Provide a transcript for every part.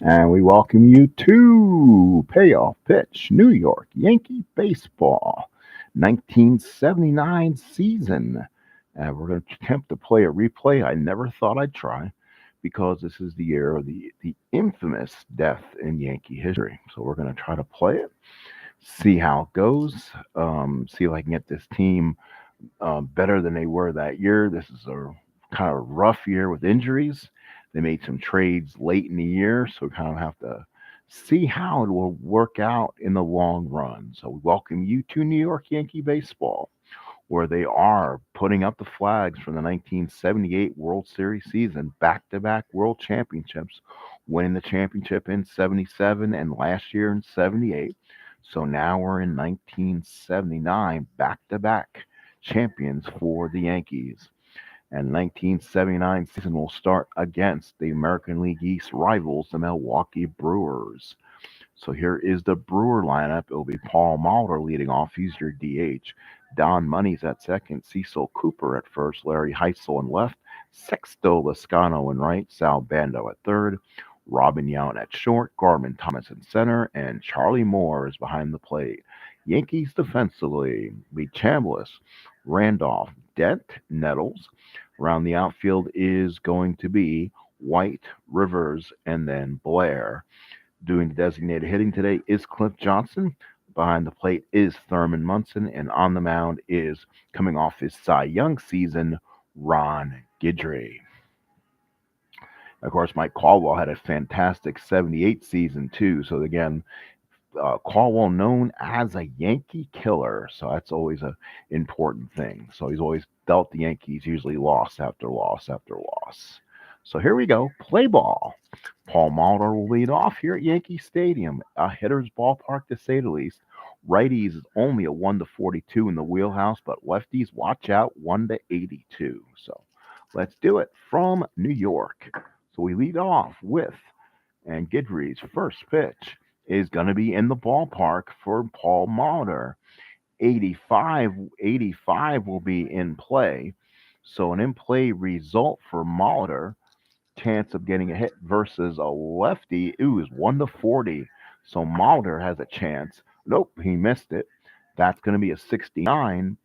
And we welcome you to Payoff Pitch, New York Yankee Baseball, 1979 season. And we're going to attempt to play a replay I never thought I'd try because this is the year of the infamous death in Yankee history. So we're going to try to play it, see how it goes, see if I can get this team better than they were that year. This is a kind of rough year with injuries. They made some trades late in the year, so we kind of have to see how it will work out in the long run. So we welcome you to New York Yankee Baseball, where they are putting up the flags for the 1978 World Series season, back-to-back World Championships, winning the championship in 77 and last year in 78. So now we're in 1979, back-to-back champions for the Yankees. And 1979 season will start against the American League East rivals, the Milwaukee Brewers. So here is the Brewer lineup. It will be Paul Molitor leading off. He's your DH. Don Money's at second. Cecil Cooper at first. Larry Heisel in left. Sexto Lascano in right. Sal Bando at third. Robin Yount at short. Gorman Thomas in center. And Charlie Moore is behind the plate. Yankees defensively, Lee Chambliss, Randolph, Dent, Nettles. Around the outfield is going to be White, Rivers, and then Blair. Doing the designated hitting today is Cliff Johnson. Behind the plate is Thurman Munson. And on the mound is, coming off his Cy Young season, Ron Guidry. Of course, Mike Caldwell had a fantastic 78 season, too. So, again, Caldwell known as a Yankee killer. So that's always an important thing. So he's always dealt the Yankees, usually loss after loss after loss. So here we go. Play ball. Paul Molitor will lead off here at Yankee Stadium, a hitter's ballpark to say the least. Righties is only a 1 to 42 in the wheelhouse, but lefties watch out 1 to 82. So let's do it from New York. So we lead off with, and Guidry's first pitch is going to be in the ballpark for Paul Molitor. 85 will be in play. So an in play result for Molitor, chance of getting a hit versus a lefty, is 1 to 40. So Molitor has a chance. Nope, he missed it. That's going to be a 69,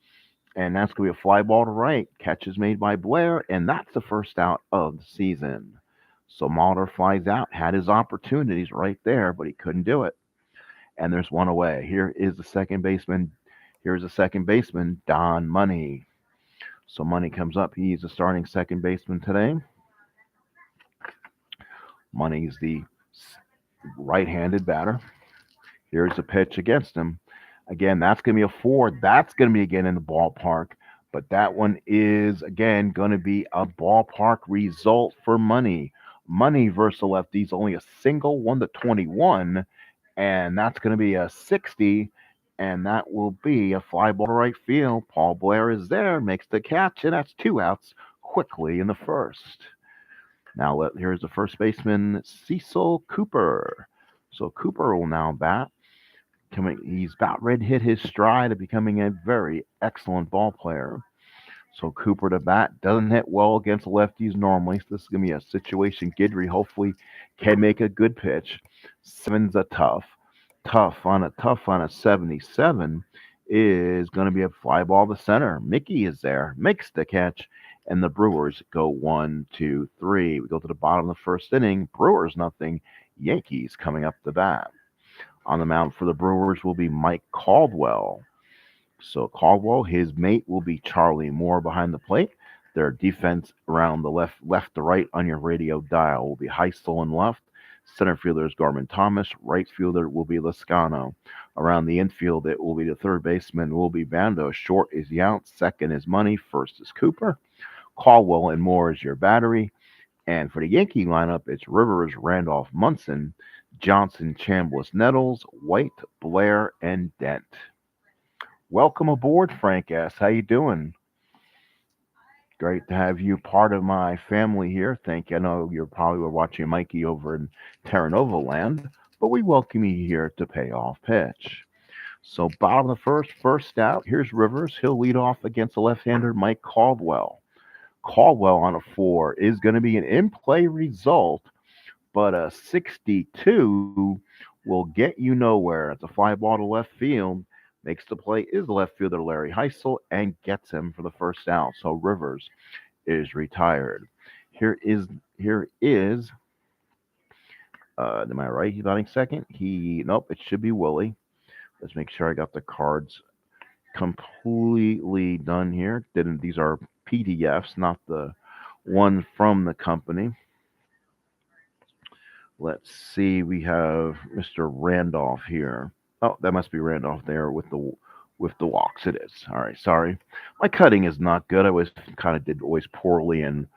and that's going to be a fly ball to right. Catch is made by Blair, and that's the first out of the season. So Molitor flies out, had his opportunities right there, but he couldn't do it. And there's one away. Here is the second baseman. Here's the second baseman, Don Money. So Money comes up. He's the starting second baseman today. Money's the right-handed batter. Here's the pitch against him. Again, that's going to be a 4. That's going to be again in the ballpark. But that one is, again, going to be a ballpark result for Money. Money versus the lefties, only a single 1 to 21. And that's going to be a 60. And that will be a fly ball to right field. Paul Blair is there, makes the catch, and that's 2 outs quickly in the first. Now here's the first baseman, Cecil Cooper. So Cooper will now bat. He's about ready to hit his stride of becoming a very excellent ball player. So Cooper to bat, doesn't hit well against lefties normally. So this is going to be a situation Guidry hopefully can make a good pitch. 7's a tough. Tough on a 77 is going to be a fly ball to center. Mickey is there, makes the catch, and the Brewers go 1, 2, 3. We go to the bottom of the first inning. Brewers nothing. Yankees coming up the bat. On the mound for the Brewers will be Mike Caldwell. So Caldwell, his mate will be Charlie Moore behind the plate. Their defense around the left to right on your radio dial will be Heisel in left. Center fielder is Gorman Thomas. Right fielder will be Lascano. Around the infield, it will be the third baseman will be Bando. Short is Yount. Second is Money. First is Cooper. Caldwell and Moore is your battery. And for the Yankee lineup, it's Rivers, Randolph, Munson, Johnson, Chambliss, Nettles, White, Blair, and Dent. Welcome aboard, Frank S. How you doing? Great to have you part of my family here. Thank you. I know you're probably watching Mikey over in Terra Nova land, but we welcome you here to Payoff Pitch. So bottom of the first out, here's Rivers. He'll lead off against the left-hander Mike Caldwell. Caldwell on a 4 is going to be an in-play result, but a 62 will get you nowhere. It's a fly ball to left field. Makes the play is the left fielder Larry Heisel and gets him for the first out. So Rivers is retired. Here is am I right? He's batting second. Nope, it should be Willie. Let's make sure I got the cards completely done here. Didn't These are PDFs, not the one from the company. Let's see. We have Mr. Randolph here. Oh, that must be Randolph there with the walks. It is. All right. Sorry, my cutting is not good. I always kind of did always poorly in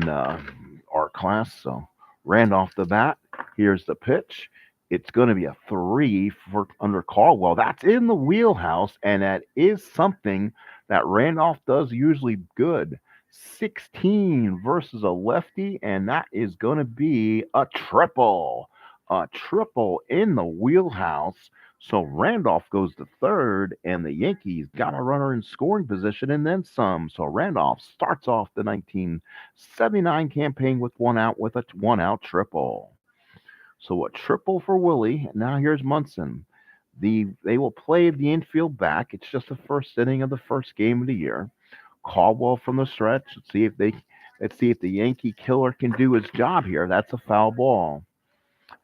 art class. So Randolph the bat. Here's the pitch. It's going to be a 3 for under Caldwell. That's in the wheelhouse, and that is something that Randolph does usually good. 16 versus a lefty, and that is going to be a triple. A triple in the wheelhouse. So Randolph goes to third, and the Yankees got a runner in scoring position and then some. So Randolph starts off the 1979 campaign with one out with a one out triple. So a triple for Willie. Now here's Munson. They will play the infield back. It's just the first inning of the first game of the year. Caldwell from the stretch. Let's see if the Yankee killer can do his job here. That's a foul ball.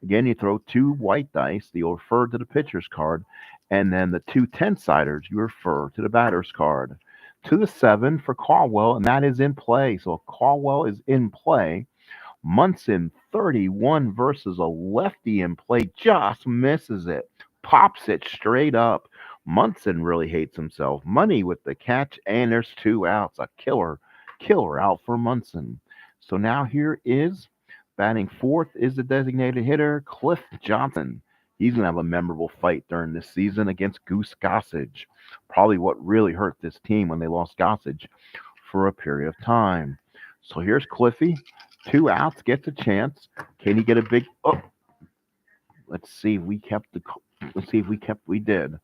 Again, you throw two white dice. You refer to the pitcher's card, and then the two 10-siders you refer to the batter's card. To the 7 for Caldwell, and that is in play. So Caldwell is in play. Munson 31 versus a lefty in play, just misses it, pops it straight up. Munson really hates himself. Money with the catch, and there's 2 outs. A killer out for Munson. So now here is batting fourth is the designated hitter, Cliff Johnson. He's going to have a memorable fight during this season against Goose Gossage. Probably what really hurt this team when they lost Gossage for a period of time. So here's Cliffy. 2 outs, gets a chance. Can he get a big? Oh, let's see if we kept the. Let's see if we kept. We did.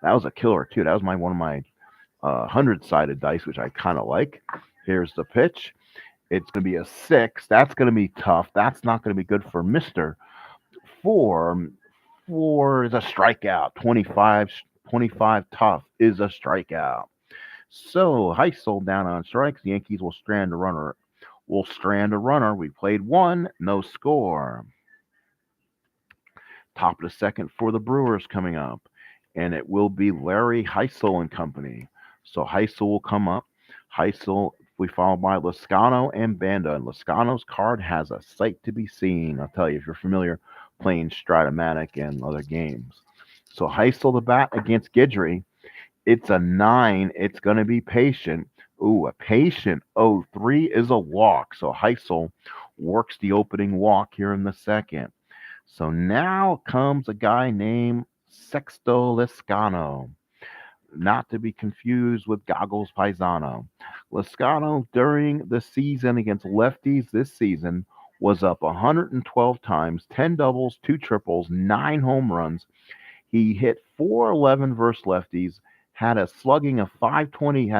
That was a killer too. That was one of my 100-sided dice, which I kind of like. Here's the pitch. It's going to be a 6. That's going to be tough. That's not going to be good for Mister. 4 is a strikeout. 25 tough is a strikeout. So Heisel down on strikes. The Yankees will strand a runner. We played 1, no score. Top of the second for the Brewers coming up, and it will be Larry Heisel and company. So Heisel will come up. Heisel, we followed by Lascano and Banda. And Lascano's card has a sight to be seen. I'll tell you if you're familiar playing Stratomatic and other games. So Heisel the bat against Guidry. It's a 9. It's going to be patient. Ooh, a patient 0-3 is a walk. So Heisel works the opening walk here in the second. So now comes a guy named Sexto Lascano, not to be confused with Goggles Paisano. Lascano during the season against lefties this season was up 112 times, 10 doubles, 2 triples, 9 home runs. He hit 411 versus lefties, had a slugging of 520,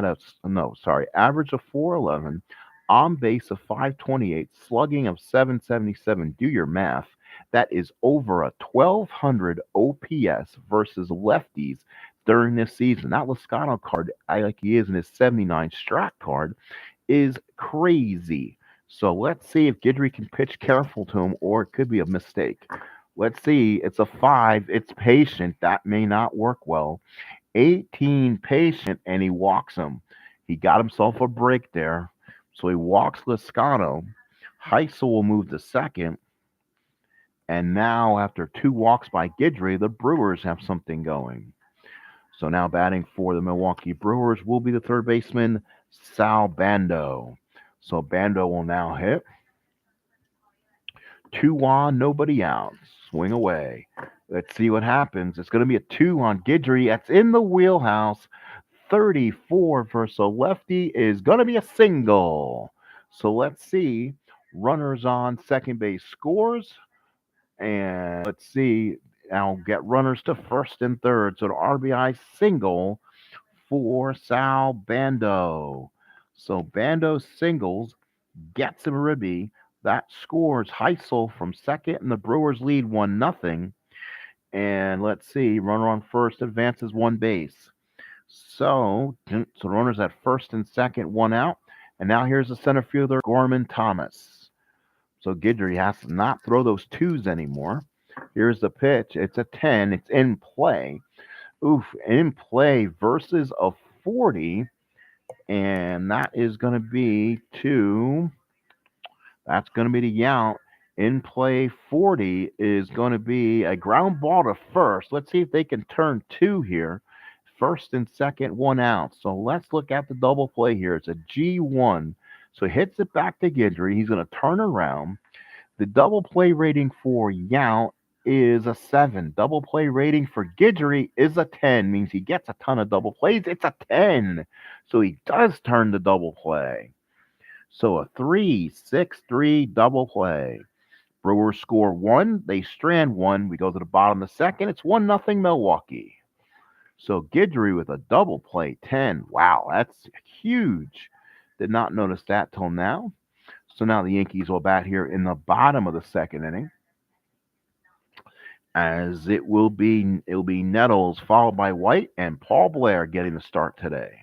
average of 411, on base of 528, slugging of 777. Do your math. That is over a 1200 OPS versus lefties during this season. That Lascano card, I like he is in his 79 Strat card, is crazy. So let's see if Guidry can pitch careful to him, or it could be a mistake. Let's see. It's a 5. It's patient. That may not work well. 18 patient, and he walks him. He got himself a break there. So he walks Lascano. Heisel will move to second. And now, after 2 walks by Guidry, the Brewers have something going. So now batting for the Milwaukee Brewers will be the third baseman, Sal Bando. So Bando will now hit. 2 on, nobody out. Swing away. Let's see what happens. It's going to be a 2 on Guidry. That's in the wheelhouse. 34 versus a lefty is going to be a single. So let's see. Runners on second base scores. And let's see. I'll get runners to first and third. So the RBI single for Sal Bando. So Bando singles, gets him a ribby. That scores Heisel from second, and the Brewers lead 1-0. And let's see, runner on first advances one base. So runners at first and second, one out. And now here's the center fielder, Gorman Thomas. So Guidry has to not throw those twos anymore. Here's the pitch. It's a 10. It's in play. Oof, in play versus a 40. And that is going to be to, that's going to be to Yount. In play 40 is going to be a ground ball to first. Let's see if they can turn two here. First and second, one out. So let's look at the double play here. It's a G1. So he hits it back to Guidry. He's going to turn around. The double play rating for Yount is a 7. Double play rating for Guidry is a 10. Means he gets a ton of double plays. It's a 10. So he does turn the double play. So a 3-6-3 double play. Brewers score 1. They strand 1. We go to the bottom of the second. It's 1-0 Milwaukee. So Guidry with a double play, 10. Wow, that's huge. Did not notice that till now. So now the Yankees will bat here in the bottom of the second inning. As it'll be Nettles followed by White and Paul Blair getting the start today.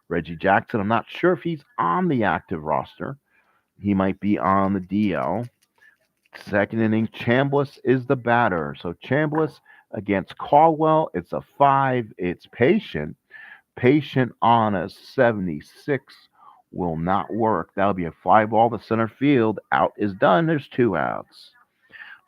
Reggie Jackson, I'm not sure if he's on the active roster. He might be on the DL. Second inning, Chambliss is the batter. So Chambliss against Caldwell, it's a 5. It's Patient. Patient on a 76 will not work. That'll be a fly ball to center field. Out is done. There's 2 outs.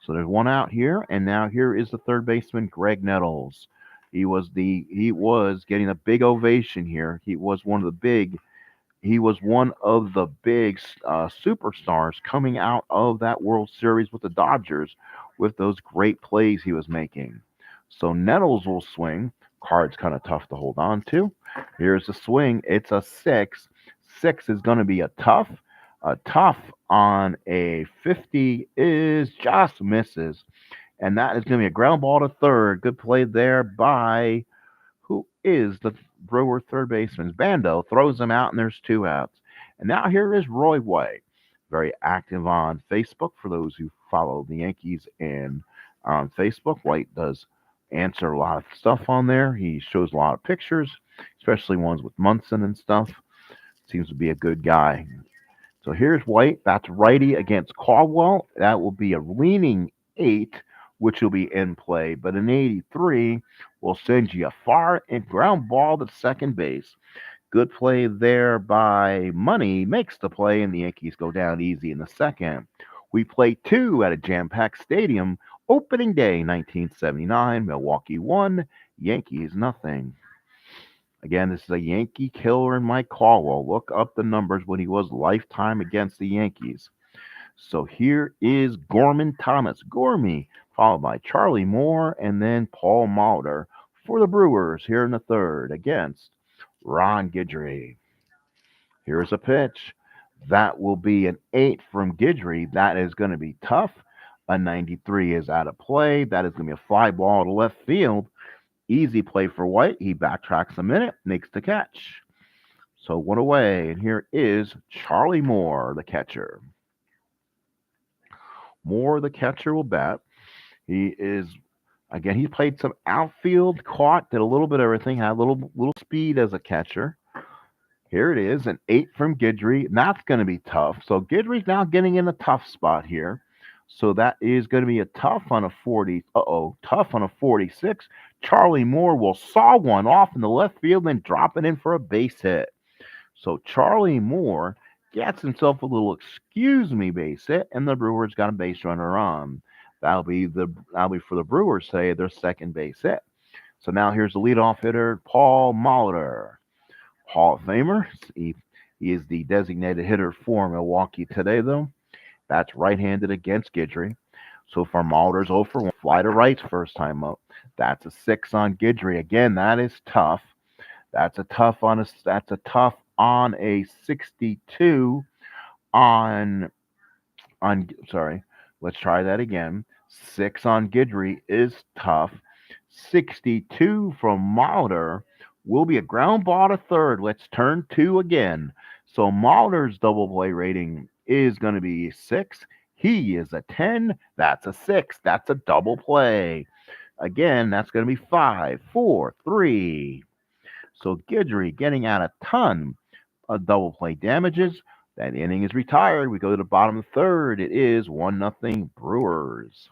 So there's 1 out here, and now here is the third baseman, Greg Nettles. He was getting a big ovation here. He was one of the big superstars coming out of that World Series with the Dodgers with those great plays he was making. So Nettles will swing. Card's kind of tough to hold on to. Here's the swing. It's a 6. 6 is going to be a tough. A tough on a 50 is just misses. And that is going to be a ground ball to third. Good play there by who is the Brewer third baseman. Bando throws him out, and there's 2 outs. And now here is Roy White, very active on Facebook. For those who follow the Yankees and on Facebook, White does answer a lot of stuff on there. He shows a lot of pictures, especially ones with Munson and stuff. Seems to be a good guy. So here's White. That's righty against Caldwell. That will be a leaning 8, which will be in play. But an 83 will send you a far and ground ball to second base. Good play there by Money. Makes the play, and the Yankees go down easy in the second. We play 2 at a jam-packed stadium. Opening day, 1979. Milwaukee 1, Yankees nothing. Again, this is a Yankee killer in Mike Caldwell. Look up the numbers when he was lifetime against the Yankees. So here is Gorman Thomas, Gormy, followed by Charlie Moore and then Paul Molitor for the Brewers here in the third against Ron Guidry. Here's a pitch. That will be an 8 from Guidry. That is going to be tough. A 93 is out of play. That is going to be a fly ball to left field. Easy play for White. He backtracks a minute, makes the catch. So 1 away, and here is Charlie Moore, the catcher. Moore, the catcher, will bat. He played some outfield, caught, did a little bit of everything, had a little speed as a catcher. Here it is, an 8 from Guidry, and that's going to be tough. So Guidry's now getting in a tough spot here. So that is going to be a tough on a 40. Tough on a 46. Charlie Moore will saw one off in the left field and drop it in for a base hit. So Charlie Moore gets himself a little excuse me base hit, and the Brewers got a base runner on. That'll be for the Brewers, say, their second base hit. So now here's the leadoff hitter, Paul Molitor. Hall of Famer. He is the designated hitter for Milwaukee today, though. That's right-handed against Guidry. So far, Molitor's 0 for 1. Fly to right first time up. That's a 6 on Guidry. Again, that is tough. That's a tough on a 62 on sorry. Let's try that again. 6 on Guidry is tough. 62 from Molitor will be a ground ball to third. Let's turn 2 again. So Molitor's double play rating is going to be 6. He is a 10. That's a 6. That's a double play. Again, that's going to be 5, 4, 3. So Guidry getting out a ton of double play damages. That inning is retired. We go to the bottom of the third. It is 1-0 Brewers.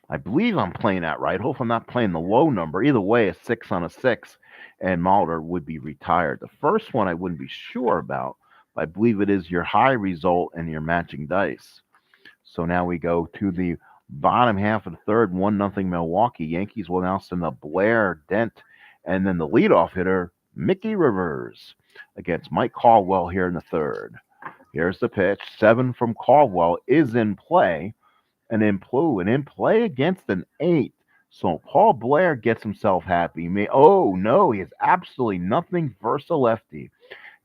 I believe I'm playing that right. Hope I'm not playing the low number. Either way, a 6 on a 6, and Mulder would be retired. The first one I wouldn't be sure about, but I believe it is your high result and your matching dice. So now we go to the bottom half of the third, 1-0 Milwaukee. Yankees will now send a Blair Dent, and then the leadoff hitter, Mickey Rivers, against Mike Caldwell here in the third. Here's the pitch. 7 from Caldwell is in play. And in play against an 8. So Paul Blair gets himself happy. Oh, no, he has absolutely nothing versus a lefty.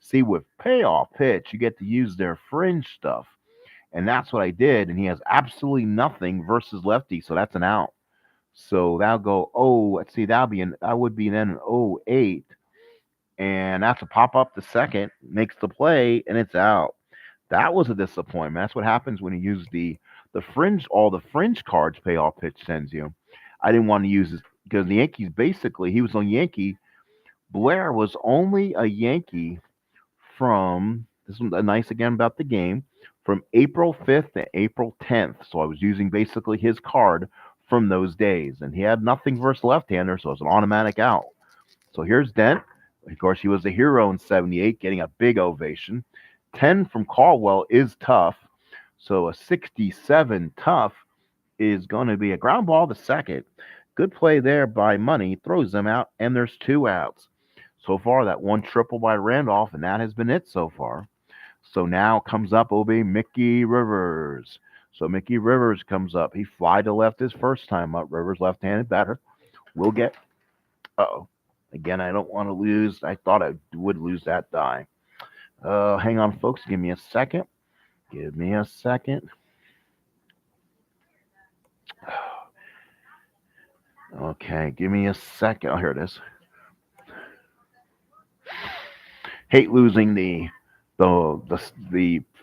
See, with payoff pitch, you get to use their fringe stuff. And that's what I did. And he has absolutely nothing versus lefty. So that's an out. So that'll go, let's see, that would be then an 08. And that's a pop up to second, makes the play, and it's out. That was a disappointment. That's what happens when you use the fringe, all the fringe cards payoff pitch sends you. I didn't want to use this because the Yankees basically, he was on Yankee. Blair was only a Yankee from, this is nice again about the game, from April 5th to April 10th. So I was using basically his card from those days. And he had nothing versus left-hander, so it's an automatic out. So here's Dent. Of course, he was a hero in 78, getting a big ovation. 10 from Caldwell is tough. So a 67 tough is going to be a ground ball to second. Good play there by Money. Throws them out, and there's 2 outs. So far, that one triple by Randolph, and that has been it so far. So now comes up Mickey Rivers. So Mickey Rivers comes up. He fly to left his first time up. Rivers left-handed batter. We'll get... Again, I don't want to lose. I thought I would lose that die. Hang on, folks. Give me a second. Okay, give me a second. Oh, here it is. Hate losing the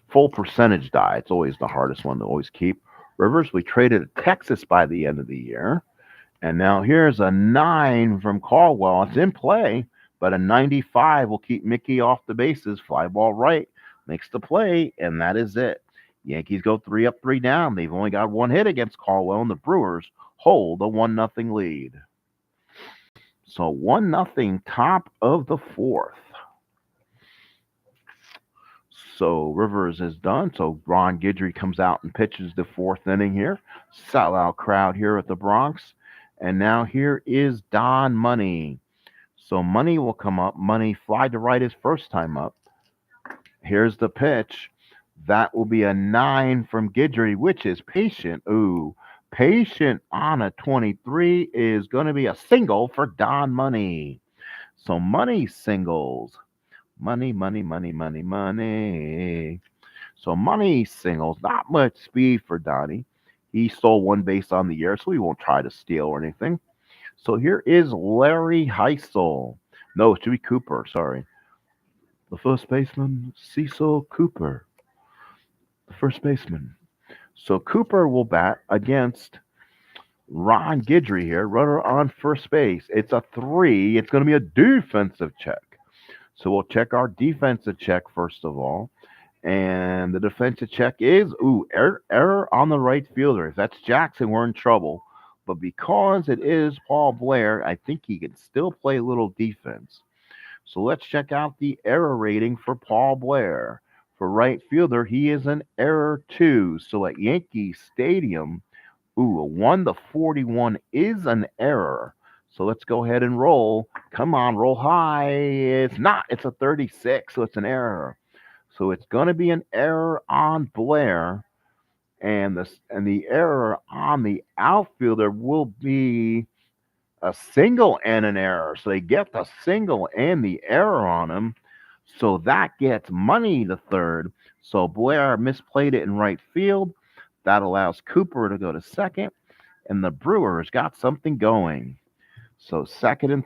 full percentage die. It's always the hardest one to always keep. Rivers, we traded to Texas by the end of the year. And now here's a 9 from Caldwell. It's in play, but a 95 will keep Mickey off the bases. Fly ball right, makes the play, and that is it. Yankees go 3 up, 3 down. They've only got 1 hit against Caldwell, and the Brewers hold a 1-0 lead. So 1-0 top of the fourth. So Rivers is done. So Ron Guidry comes out and pitches the 4th inning here. Sellout crowd here at the Bronx. And now here is Don Money. So Money will come up. Money fly to right his first time up. Here's the pitch. That will be a 9 from Guidry, which is patient. Patient on a 23 is going to be a single for Don Money. So Money singles. Money. So Money singles. Not much speed for Donnie. He stole 1 base on the year, so he won't try to steal or anything. So here is Larry Heisel. No, it should be Cooper. Sorry. The first baseman, Cecil Cooper. The first baseman. So Cooper will bat against Ron Guidry here. Runner on first base. It's a 3. It's going to be a defensive check. So we'll check our defensive check first of all. And the defensive check is, error on the right fielder. If that's Jackson, we're in trouble. But because it is Paul Blair, I think he can still play a little defense. So let's check out the error rating for Paul Blair. For right fielder, he is an error 2. So at Yankee Stadium, a 1-41 is an error. So let's go ahead and roll. Come on, roll high. It's not. It's a 36, so it's an error. So it's going to be an error on Blair, and the error on the outfielder will be a single and an error. So they get the single and the error on him. So that gets Money to third. So Blair misplayed it in right field. That allows Cooper to go to second, and the Brewers got something going. So second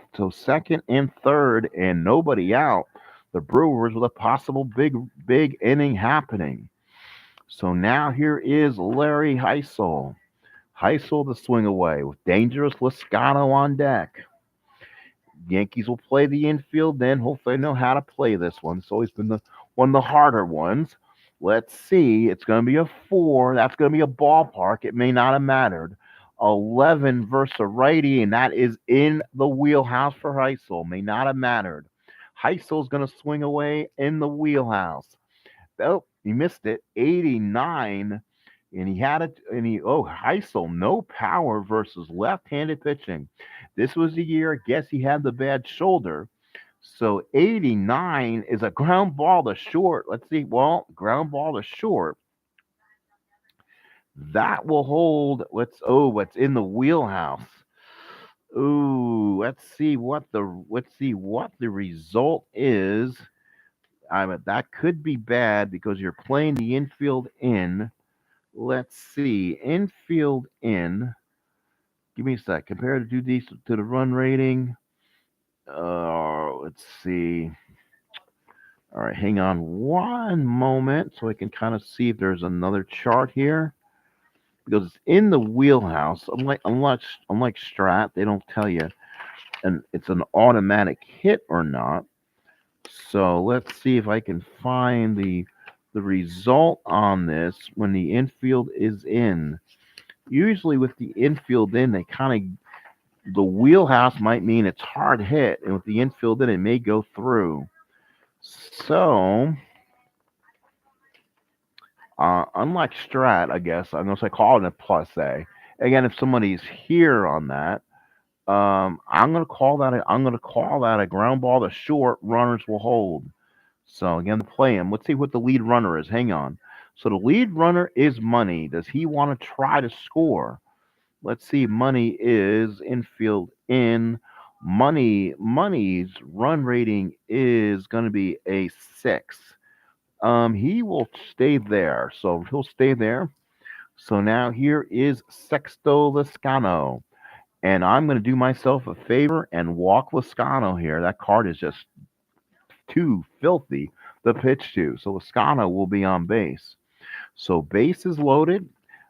and third, and nobody out. the Brewers with a possible big inning happening. So now here is Larry Heisel. Heisel to swing away with dangerous Lascano on deck. Yankees will play the infield then. Hopefully, they know how to play this one. It's always been one of the harder ones. Let's see. It's going to be a 4. That's going to be a ballpark. It may not have mattered. 11 versus a righty, and that is in the wheelhouse for Heisel. May not have mattered. Heisel's going to swing away in the wheelhouse. Oh, he missed it. 89. And he had it, and Heisel, no power versus left-handed pitching. This was the year, I guess he had the bad shoulder. So 89 is a ground ball to short. Let's see. Well, ground ball to short. That will hold. What's in the wheelhouse? Ooh, let's see what the result is. That could be bad because you're playing the infield in. Let's see. Infield in. Give me a sec. Compare to do these to the run rating. Let's see. All right, hang on one moment so I can kind of see if there's another chart here because it's in the wheelhouse. Unlike Strat, they don't tell you, and it's an automatic hit or not. So let's see if I can find the result on this when the infield is in. Usually with the infield in, they kind of the wheelhouse might mean it's hard hit, and with the infield in, it may go through. So, unlike Strat, I guess I'm gonna say call it a plus A. Again, if somebody's here on that, I'm gonna call that a ground ball to short. Runners will hold. So again, play him. Let's see what the lead runner is. Hang on. So the lead runner is Money. Does he want to try to score? Let's see. Money is infield in. Money's run rating is going to be a 6. He will stay there. So he'll stay there. So now here is Sexto Lascano. And I'm going to do myself a favor and walk Lascano here. That card is just too filthy to pitch to. So Lascano will be on base. So base is loaded.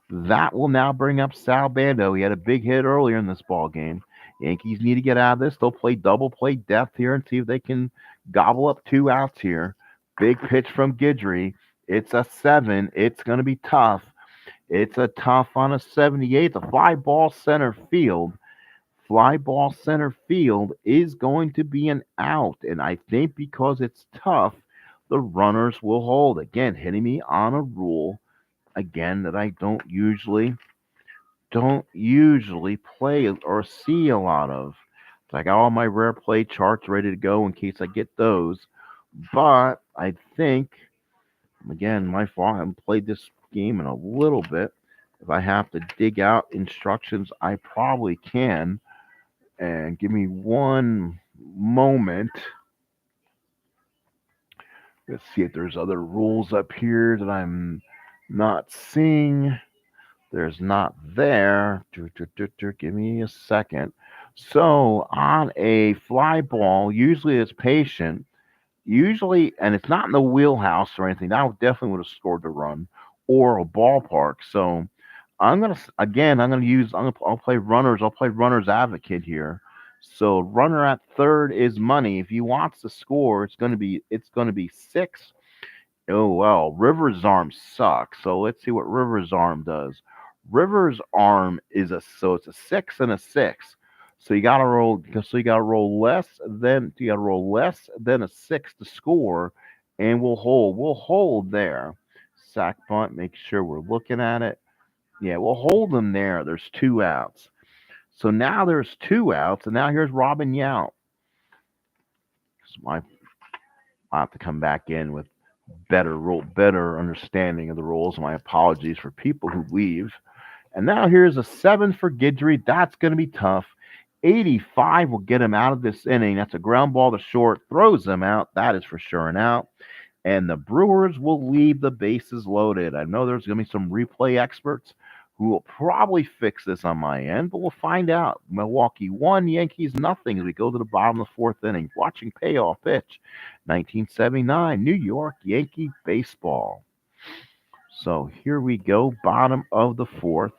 That will now bring up Sal Bando. He had a big hit earlier in this ball game. Yankees need to get out of this. They'll play double play depth here and see if they can gobble up 2 outs here. Big pitch from Guidry. It's a 7. It's going to be tough. It's a tough on a 78. The fly ball center field. Fly ball center field is going to be an out. And I think because it's tough, the runners will hold. Again, hitting me on a rule again that I don't usually play or see a lot of. So I got all my rare play charts ready to go in case I get those. But I think again, my fault. I haven't played this game in a little bit. If I have to dig out instructions, I probably can. And give me one moment. Let's see if there's other rules up here that I'm not seeing. There's not there. Give me a second. So on a fly ball, usually it's patient. Usually, and it's not in the wheelhouse or anything. That definitely would have scored the run or a ballpark. So I'll play runners. I'll play runners advocate here. So runner at third is Money. If he wants to score, it's gonna be 6. Oh well, Rivers' arm sucks. So let's see what Rivers' arm does. Rivers' arm it's a 6 and a 6. So you gotta roll. So you gotta roll less than a 6 to score, and we'll hold. We'll hold there. Sack bunt. Make sure we're looking at it. Yeah, we'll hold them there. There's 2 outs. So now there's 2 outs, and now here's Robin Yount. So I have to come back in with better understanding of the rules. My apologies for people who leave. And now here's a 7 for Guidry. That's going to be tough. 85 will get him out of this inning. That's a ground ball to short. Throws him out. That is for sure an out. And the Brewers will leave the bases loaded. I know there's going to be some replay experts who will probably fix this on my end, but we'll find out. Milwaukee 1, Yankees nothing as we go to the bottom of the fourth inning. Watching payoff pitch, 1979, New York Yankee baseball. So here we go, bottom of the fourth,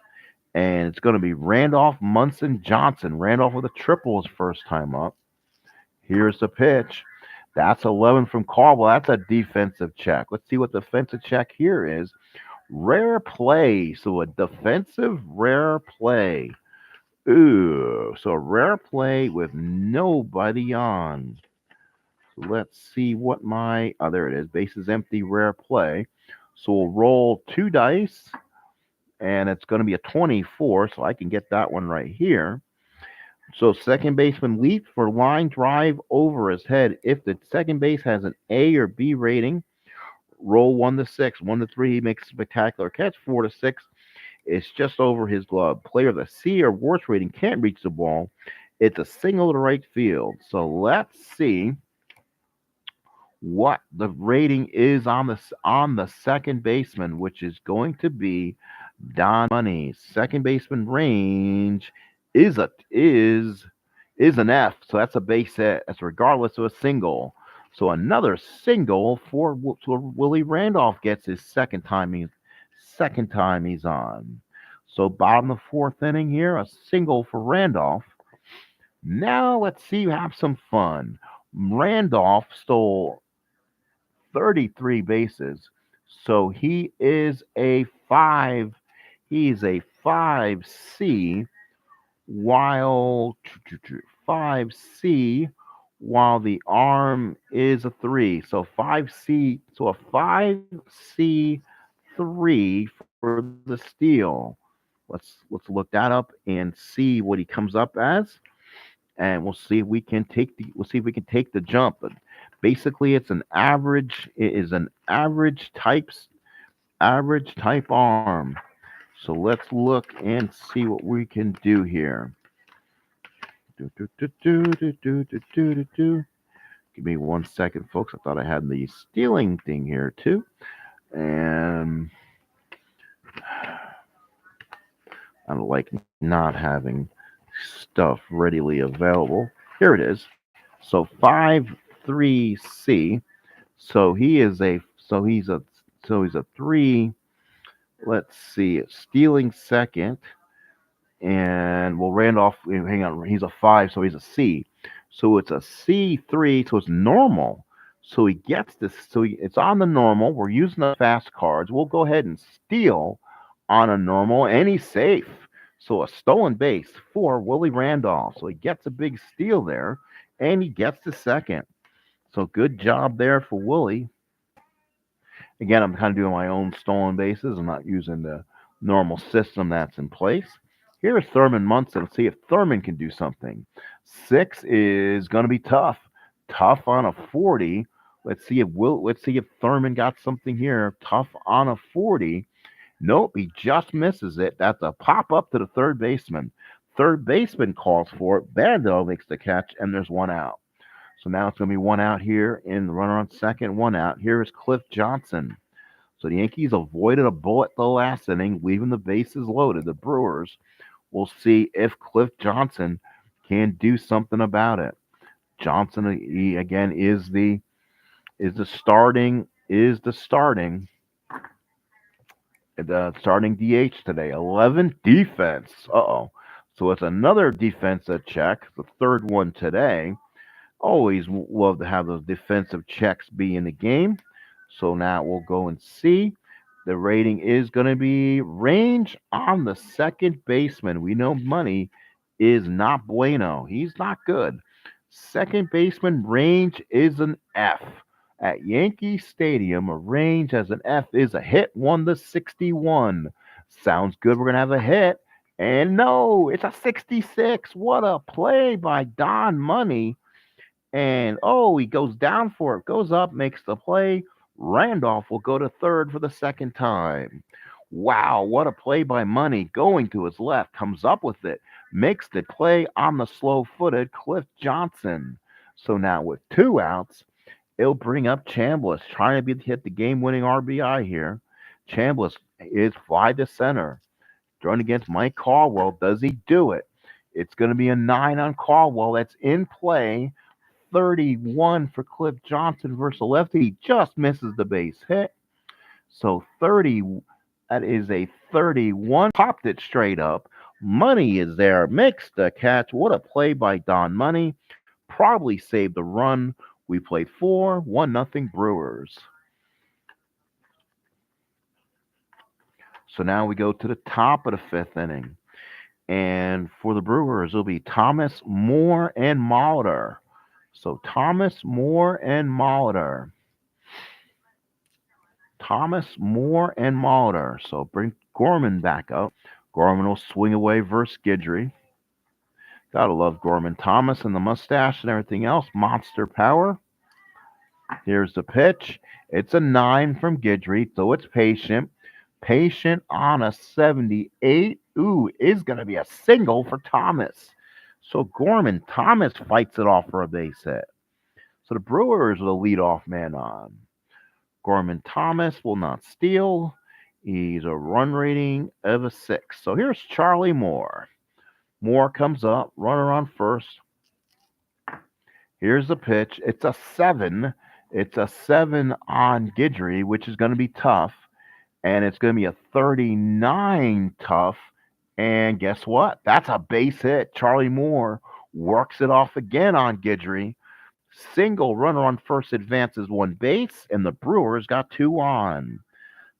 and it's going to be Randolph, Munson, Johnson. Randolph with a triple his first time up. Here's the pitch. That's 11 from Caldwell. That's a defensive check. Let's see what the defensive check here is. Rare play. So a defensive rare play. Ooh, so a rare play with nobody on. So let's see what my, oh, there it is. Bases empty, rare play. So we'll roll 2 dice, and it's going to be a 24, so I can get that one right here. So second baseman leaps for line drive over his head. If the second base has an A or B rating, roll 1 to 6. 1 to 3, he makes a spectacular catch. 4 to 6, it's just over his glove. Player with a C or worse rating can't reach the ball. It's a single to right field. So let's see what the rating is on the second baseman, which is going to be Don Money. Second baseman range is an F, so that's a base hit. That's regardless of a single. So another single for Willie Randolph gets his second time he's on. So bottom of the fourth inning here, a single for Randolph. Now let's see, have some fun. Randolph stole 33 bases. So he is a 5. He's a 5C while 5C while the arm is a 3. So 5C, so a 5C3 for the steal. Let's look that up and see what he comes up as, and we'll see if we can take the jump. But basically, it's an average. It is an average type arm. So let's look and see what we can do here. Do, do, do, do, do, do, do, do, do, do. Give me 1 second, folks. I thought I had the stealing thing here too, and I don't like not having stuff readily available. Here it is. So 5-3C. So he is a he's a 3. Let's see, stealing second, and well, Randolph. Hang on, he's a 5, so he's a C. So it's a C3, so it's normal. So he gets this. So it's on the normal. We're using the fast cards. We'll go ahead and steal on a normal, and he's safe. So a stolen base for Willie Randolph. So he gets a big steal there, and he gets the second. So good job there for Willie. Again, I'm kind of doing my own stolen bases. I'm not using the normal system that's in place. Here's Thurman Munson. Let's see if Thurman can do something. 6 is going to be tough. Tough on a 40. Let's see if Thurman got something here. Tough on a 40. Nope, he just misses it. That's a pop up to the third baseman. Third baseman calls for it. Bando makes the catch, and there's 1 out. So now it's going to be 1 out here, and the runner on second, 1 out. Here is Cliff Johnson. So the Yankees avoided a bullet the last inning, leaving the bases loaded. The Brewers will see if Cliff Johnson can do something about it. Johnson, he, again, is the starting DH today. 11 defense. Uh-oh. So it's another defensive check, the third one today. Always love to have those defensive checks be in the game. So now we'll go and see. The rating is going to be range on the second baseman. We know Money is not bueno. He's not good. Second baseman range is an F. At Yankee Stadium, a range as an F is a hit 1 to 61. Sounds good. We're going to have a hit. And no, it's a 66. What a play by Don Money. And he goes down for it, goes up, makes the play. Randolph will go to third for the second time. Wow, what a play by Money. Going to his left, comes up with it, makes the play on the slow-footed Cliff Johnson. So now with 2 outs, it'll bring up Chambliss, trying to hit the game-winning RBI here. Chambliss is fly to center. Throwing against Mike Caldwell. Does he do it? It's going to be a 9 on Caldwell. That's in play. 31 for Cliff Johnson versus a lefty. He just misses the base hit. So 30, that is a 31. Popped it straight up. Money is there. Mixed the catch. What a play by Don Money. Probably saved the run. We played 1-0 Brewers. So now we go to the top of the fifth inning. And for the Brewers, it'll be Thomas, Moore, and Molitor. So Thomas, Moore, and Molitor. Thomas, Moore, and Molitor. So bring Gorman back up. Gorman will swing away versus Guidry. Gotta love Gorman. Thomas and the mustache and everything else. Monster power. Here's the pitch. It's a 9 from Guidry, so it's patient. Patient on a 78. Ooh, is going to be a single for Thomas. So Gorman, Thomas fights it off for a base hit. So the Brewers are the leadoff man on. Gorman Thomas will not steal. He's a run rating of a 6. So here's Charlie Moore. Moore comes up, runner on first. Here's the pitch. It's a 7. It's a 7 on Guidry, which is going to be tough. And it's going to be a 39 tough. And guess what? That's a base hit. Charlie Moore works it off again on Guidry. Single runner on first advances one base, and the Brewers got 2 on.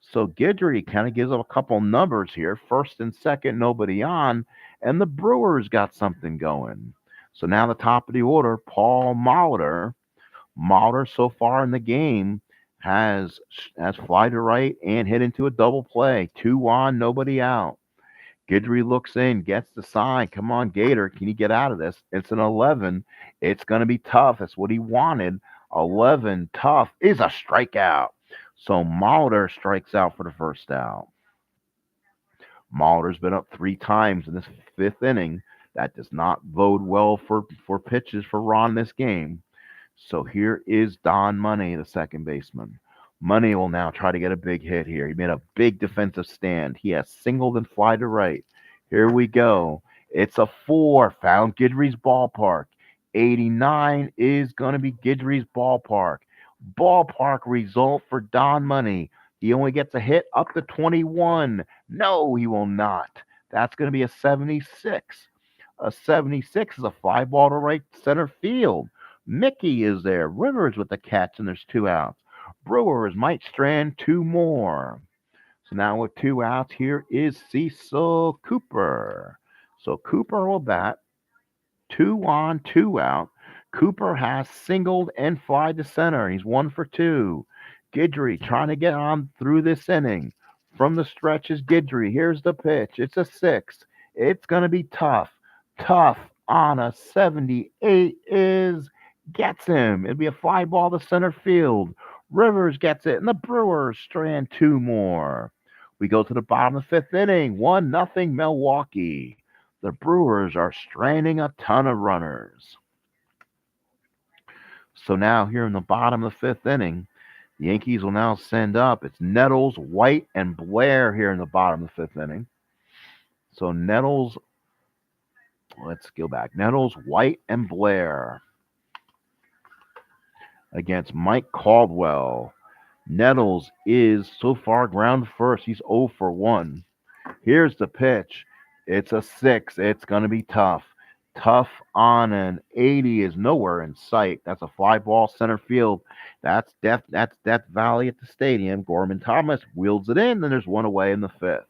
So Guidry kind of gives up a couple numbers here. First and second, nobody on. And the Brewers got something going. So now the top of the order, Paul Molitor. Molitor so far in the game has fly to right and hit into a double play. 2 on, nobody out. Guidry looks in, gets the sign. Come on, Gator, can you get out of this? It's an 11. It's going to be tough. That's what he wanted. 11 tough is a strikeout. So Molitor strikes out for the first out. Molitor's been up 3 times in this 5th inning. That does not bode well for pitches for Ron this game. So here is Don Money, the second baseman. Money will now try to get a big hit here. He made a big defensive stand. He has singled and fly to right. Here we go. It's a 4. Found Guidry's ballpark. 89 is going to be Guidry's ballpark. Ballpark result for Don Money. He only gets a hit up to 21. No, he will not. That's going to be a 76. A 76 is a fly ball to right center field. Mickey is there. Rivers with the catch, and there's 2 outs. Brewers might strand 2 more. So now with 2 outs, here is Cecil Cooper. So Cooper will bat. 2 on, 2 out. Cooper has singled and fly to center. He's 1 for 2. Guidry trying to get on through this inning. From the stretch is Guidry. Here's the pitch. It's a 6. It's going to be tough. Tough on a 78 gets him. It'll be a fly ball to center field. Rivers gets it, and the Brewers strand 2 more. We go to the bottom of the 5th inning. 1-0 Milwaukee. The Brewers are stranding a ton of runners. So now here in the bottom of the 5th inning, the Yankees will now send up. It's Nettles, White, and Blair here in the bottom of the 5th inning. So Nettles, let's go back. Nettles, White, and Blair against Mike Caldwell. Nettles is so far ground first. He's 0 for 1. Here's the pitch. It's a 6. It's going to be tough. Tough on an 80 is nowhere in sight. That's a fly ball center field. That's Death Valley at the stadium. Gorman Thomas wheels it in, and there's 1 away in the 5th.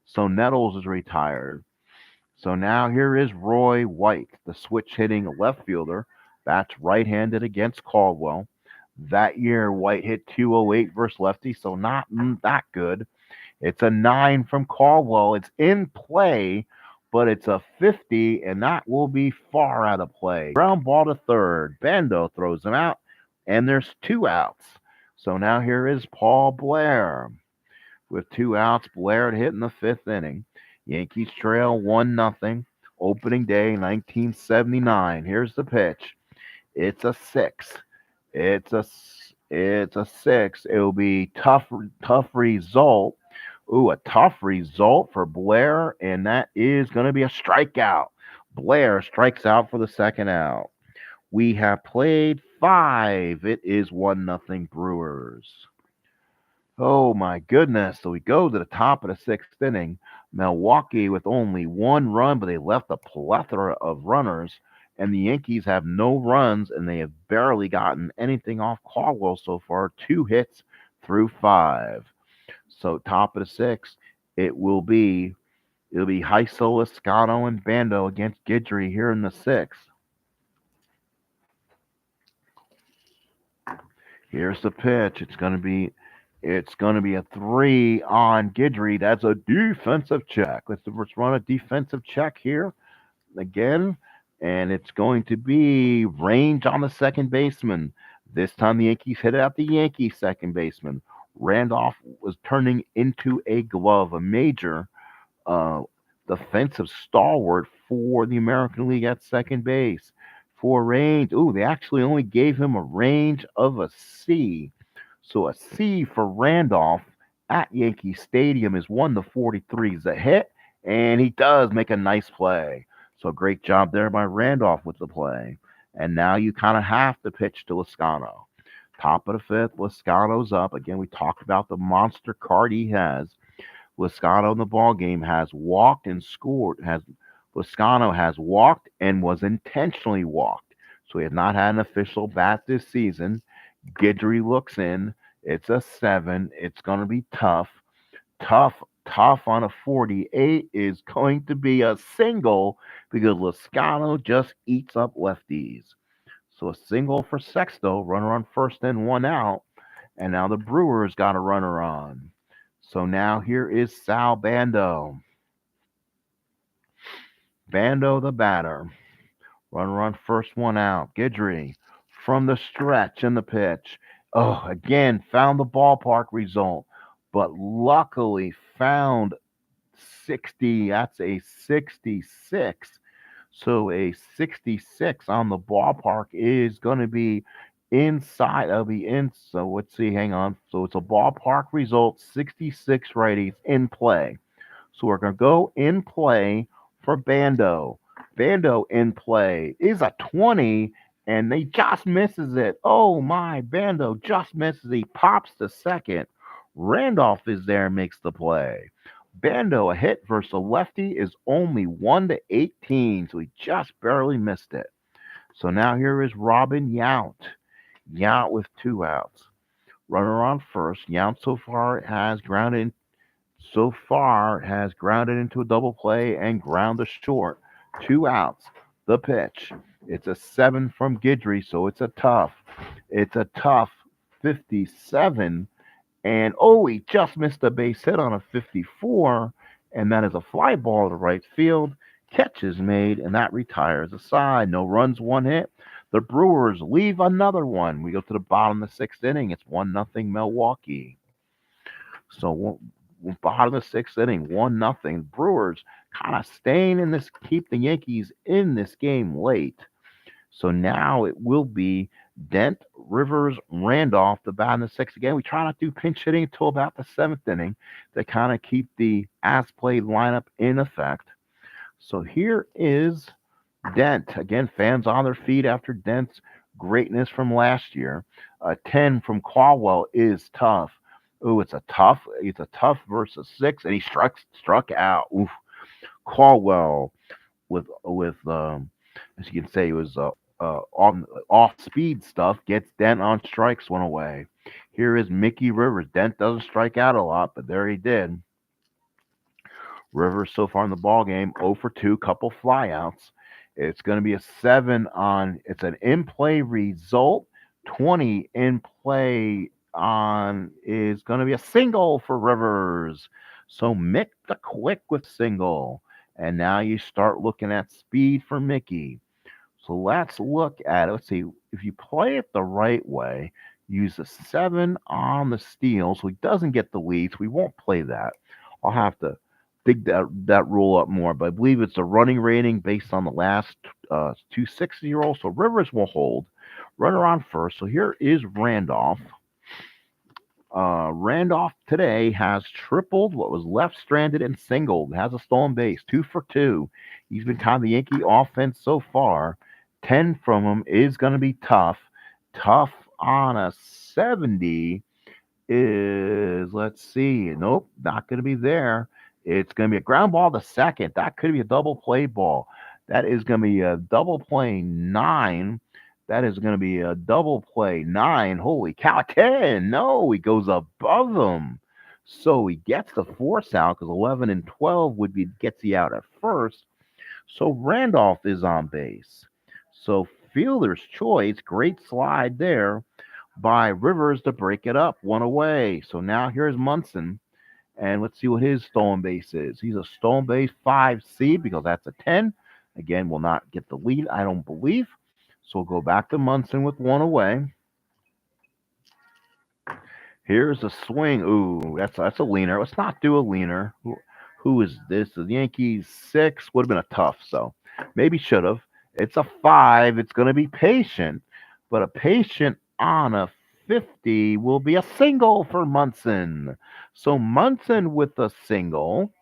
So Nettles is retired. So now here is Roy White, the switch hitting left fielder. Bats right-handed against Caldwell. That year, White hit 208 versus lefty, so not that good. It's a 9 from Caldwell. It's in play, but it's a 50, and that will be far out of play. Ground ball to third. Bando throws him out, and there's 2 outs. So now here is Paul Blair. With 2 outs, Blair hit in the 5th inning. Yankees trail 1-0. Opening day, 1979. Here's the pitch. It's a 6. It's a 6. It'll be tough result. Ooh, a tough result for Blair, and that is going to be a strikeout. Blair strikes out for the second out. We have played 5. It is 1-0 Brewers. Oh my goodness. So we go to the top of the 6th inning. Milwaukee with only 1 run, but they left a plethora of runners. And the Yankees have no runs, and they have barely gotten anything off Caldwell so far. 2 hits through 5. So top of the 6th, it will be Heiso, Lascano, and Bando against Guidry here in the 6th. Here's the pitch. It's gonna be a 3 on Guidry. That's a defensive check. Let's run a defensive check here again, and it's going to be range on the second baseman. This time the Yankees hit it at the Yankee second baseman. Randolph was turning into a glove, a major uh, defensive stalwart for the American League at second base. For range, ooh, they actually only gave him a range of a C. So a C for Randolph at Yankee Stadium is 1-43 is a hit, and he does make a nice play. So great job there by Randolph with the play. And now you kind of have to pitch to Lascano. Top of the 5th, Lascano's up. Again, we talked about the monster card he has. Lascano in the ball game has walked and scored. Lascano has walked and was intentionally walked. So he has not had an official bat this season. Guidry looks in. It's a 7. It's going to be tough. Tough on a 48 is going to be a single because Lascano just eats up lefties. So a single for Sexto, runner on first and 1 out. And now the Brewers got a runner on. So now here is Sal Bando. Bando the batter. Runner on first, 1 out. Guidry from the stretch in the pitch. Oh, again, found the ballpark result, but luckily found 60. That's a 66. So a 66 on the ballpark is going to be inside of the in. So let's see, hang on. So it's a ballpark result, 66 righties in play. So we're going to go in play for Bando. Bando in play is a 20, and they just misses it. Oh my, Bando just misses. He pops to second. Randolph is there, makes the play. Bando, a hit versus a lefty, is only 1-18, so he just barely missed it. So now here is Robin Yount. Yount with 2 outs. Runner on first. Yount so far has grounded into a double play and grounded short. 2 outs. The pitch. It's a 7 from Guidry, so it's a tough. It's a tough 57. And oh, he just missed a base hit on a 54, and that is a fly ball to right field. Catch is made, and that retires a side. No runs, 1 hit. The Brewers leave another one. We go to the bottom of the 6th inning. It's 1-0 Milwaukee. So bottom of the 6th inning, 1-0. Brewers kind of staying in this, keep the Yankees in this game late. So now it will be Dent, Rivers, Randolph, the bat in the 6th. Again, we try not to do pinch hitting until about the 7th inning to kind of keep the as played lineup in effect. So here is Dent. Again, fans on their feet after Dent's greatness from last year. A 10 from Caldwell is tough. Ooh, it's a tough versus 6, and he struck out. Oof. Caldwell with as you can say, it was off speed stuff. Gets Dent on strikes, 1 away. Here is Mickey Rivers. Dent doesn't strike out a lot, but there he did. Rivers so far in the ball game, 0 for 2, couple flyouts. It's going to be a 7 on. It's an in play result. 20 in play on is going to be a single for Rivers. So Mick the Quick with single. And now you start looking at speed for Mickey. So let's look at it. Let's see. If you play it the right way, use a 7 on the steal so he doesn't get the lead. So we won't play that. I'll have to dig that rule up more, but I believe it's a running rating based on the last 2 60-year-olds. So Rivers will hold. Runner on first. So here is Randolph. Randolph today has tripled what was left stranded and singled. Has a stolen base, 2 for 2. He's been kind of the Yankee offense so far. 10 from him is going to be tough. Tough on a 70 is, let's see, nope, not going to be there. It's going to be a ground ball to second. That could be a double play ball. That is going to be a double play 9. That is going to be a double play 9. Holy cow, 10. No, he goes above them. So he gets the force out because 11 and 12 would be gets he out at first. So Randolph is on base. So fielder's choice, great slide there by Rivers to break it up one away. So now here's Munson. And let's see what his stolen base is. He's a stolen base 5C because that's a 10. Again, will not get the lead, I don't believe. So we'll go back to Munson with one away. Here's a swing. Ooh, that's a leaner. Let's not do a leaner. Who is this? The Yankees 6 would have been a tough, so maybe should have. It's a 5. It's going to be patient, but a patient on a 50 will be a single for Munson. So Munson with a single.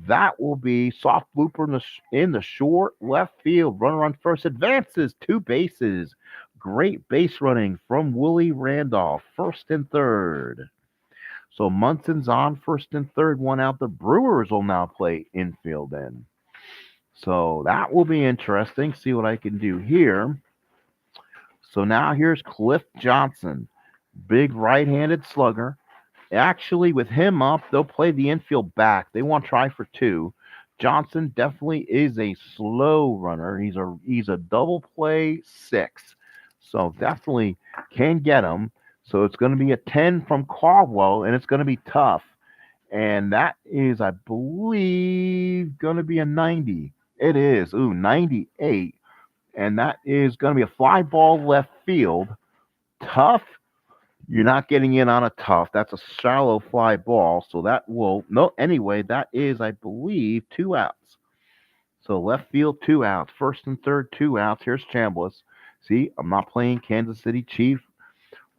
That will be soft blooper in the short left field. Runner on first advances, 2 bases. Great base running from Willie Randolph, first and third. So Munson's on first and third, one out. The Brewers will now play infield in. So that will be interesting. See what I can do here. So now here's Cliff Johnson, big right-handed slugger. Actually, with him up, they'll play the infield back. They want to try for 2. Johnson definitely is a slow runner. He's a double play 6. So definitely can get him. So it's going to be a 10 from Caldwell, and it's going to be tough. And that is, I believe, going to be a 90. It is. Ooh, 98. And that is going to be a fly ball left field. Tough. You're not getting in on a tough. That's a shallow fly ball. So that will, no, anyway, that is, I believe, 2 outs. So left field, 2 outs. First and third, 2 outs. Here's Chambliss. See, I'm not playing Kansas City Chief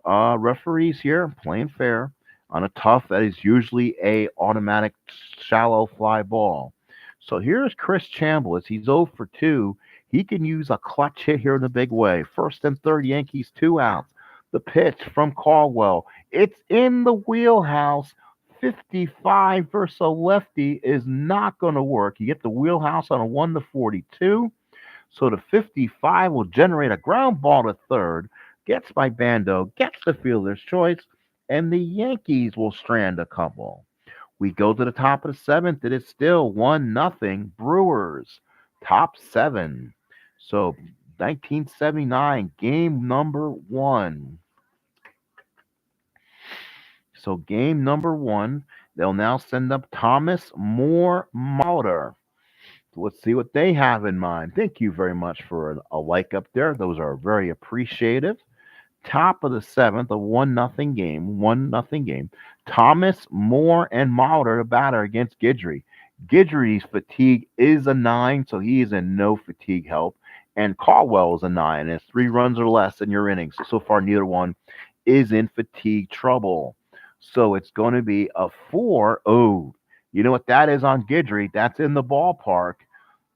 referees here. I'm playing fair. On a tough, that is usually a automatic shallow fly ball. So here's Chris Chambliss. He's 0 for 2. He can use a clutch hit here in a big way. First and third, Yankees, 2 outs. The pitch from Caldwell. It's in the wheelhouse. 55 versus a lefty is not going to work. You get the wheelhouse on a 1 to 42. So the 55 will generate a ground ball to third. Gets by Bando, gets the fielder's choice, and the Yankees will strand a couple. We go to the top of the 7th. It is still 1-0 Brewers. Top 7. So 1979, game number 1. So game number 1, they'll now send up Thomas, Moore, Mulder. So let's see what they have in mind. Thank you very much for a like up there. Those are very appreciative. Top of the 7th, a 1-0 game. 1-0 game. Thomas, Moore, and Mulder to batter against Guidry. Guidry's fatigue is a 9, so he is in no fatigue help. And Caldwell is a 9, and it's 3 runs or less in your innings. So far, neither one is in fatigue trouble. So it's going to be a 4. Oh, you know what that is on Guidry? That's in the ballpark.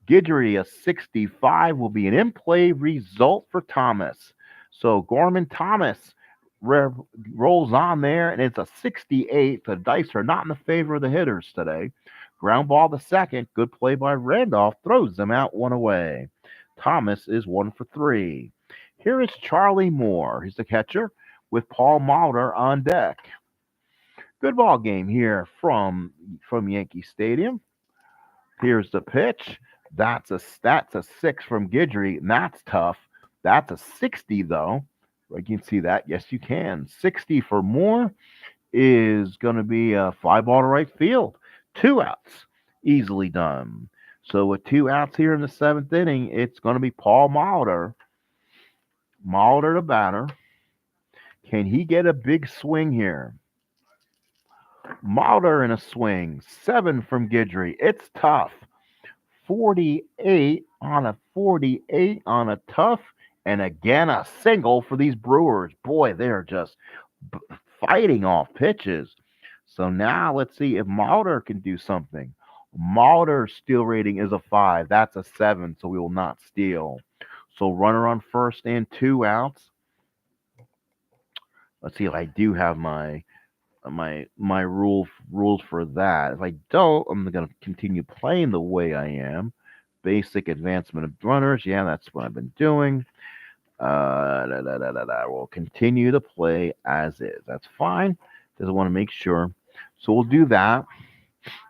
Guidry, a 65, will be an in-play result for Thomas. So Gorman Thomas rolls on there, and it's a 68. The dice are not in the favor of the hitters today. Ground ball to second. Good play by Randolph. Throws them out one away. Thomas is 1 for 3. Here is Charlie Moore. He's the catcher with Paul Mulder on deck. Good ball game here from Yankee Stadium. Here's the pitch. That's a 6 from Guidry, and that's tough. That's a 60, though. You can see that. Yes, you can. 60 for Moore is going to be a fly ball to right field. 2 outs. Easily done. So with 2 outs here in the 7th inning, it's going to be Paul Mulder. Mulder the batter. Can he get a big swing here? Mulder in a swing. 7 from Guidry. It's tough. 48 on a tough, and again a single for these Brewers. Boy, they're just fighting off pitches. So now let's see if Mulder can do something. Mulder's steal rating is a 5. That's a 7, so we will not steal. So runner on first and 2 outs. Let's see if I do have my rules for that. If I don't, I'm gonna continue playing the way I am. Basic advancement of runners. Yeah, that's what I've been doing. We'll continue to play as is. That's fine. Just want to make sure. So we'll do that.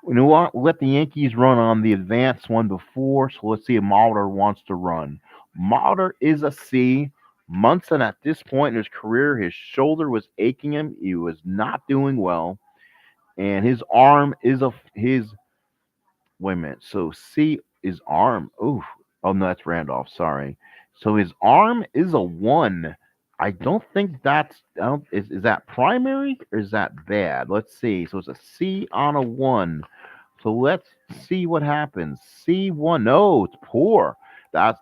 You know what? We'll let the Yankees run on the advanced one before. So let's see if Mulder wants to run. Mulder is a C. Munson, at this point in his career, his shoulder was aching him. He was not doing well, and his arm is a his. Wait a minute. So C is arm. Ooh. Oh no, that's Randolph. Sorry. So his arm is a 1. I don't think that's. I don't, is that primary or is that bad? Let's see. So it's a C on a 1. So let's see what happens. C1. No, it's poor.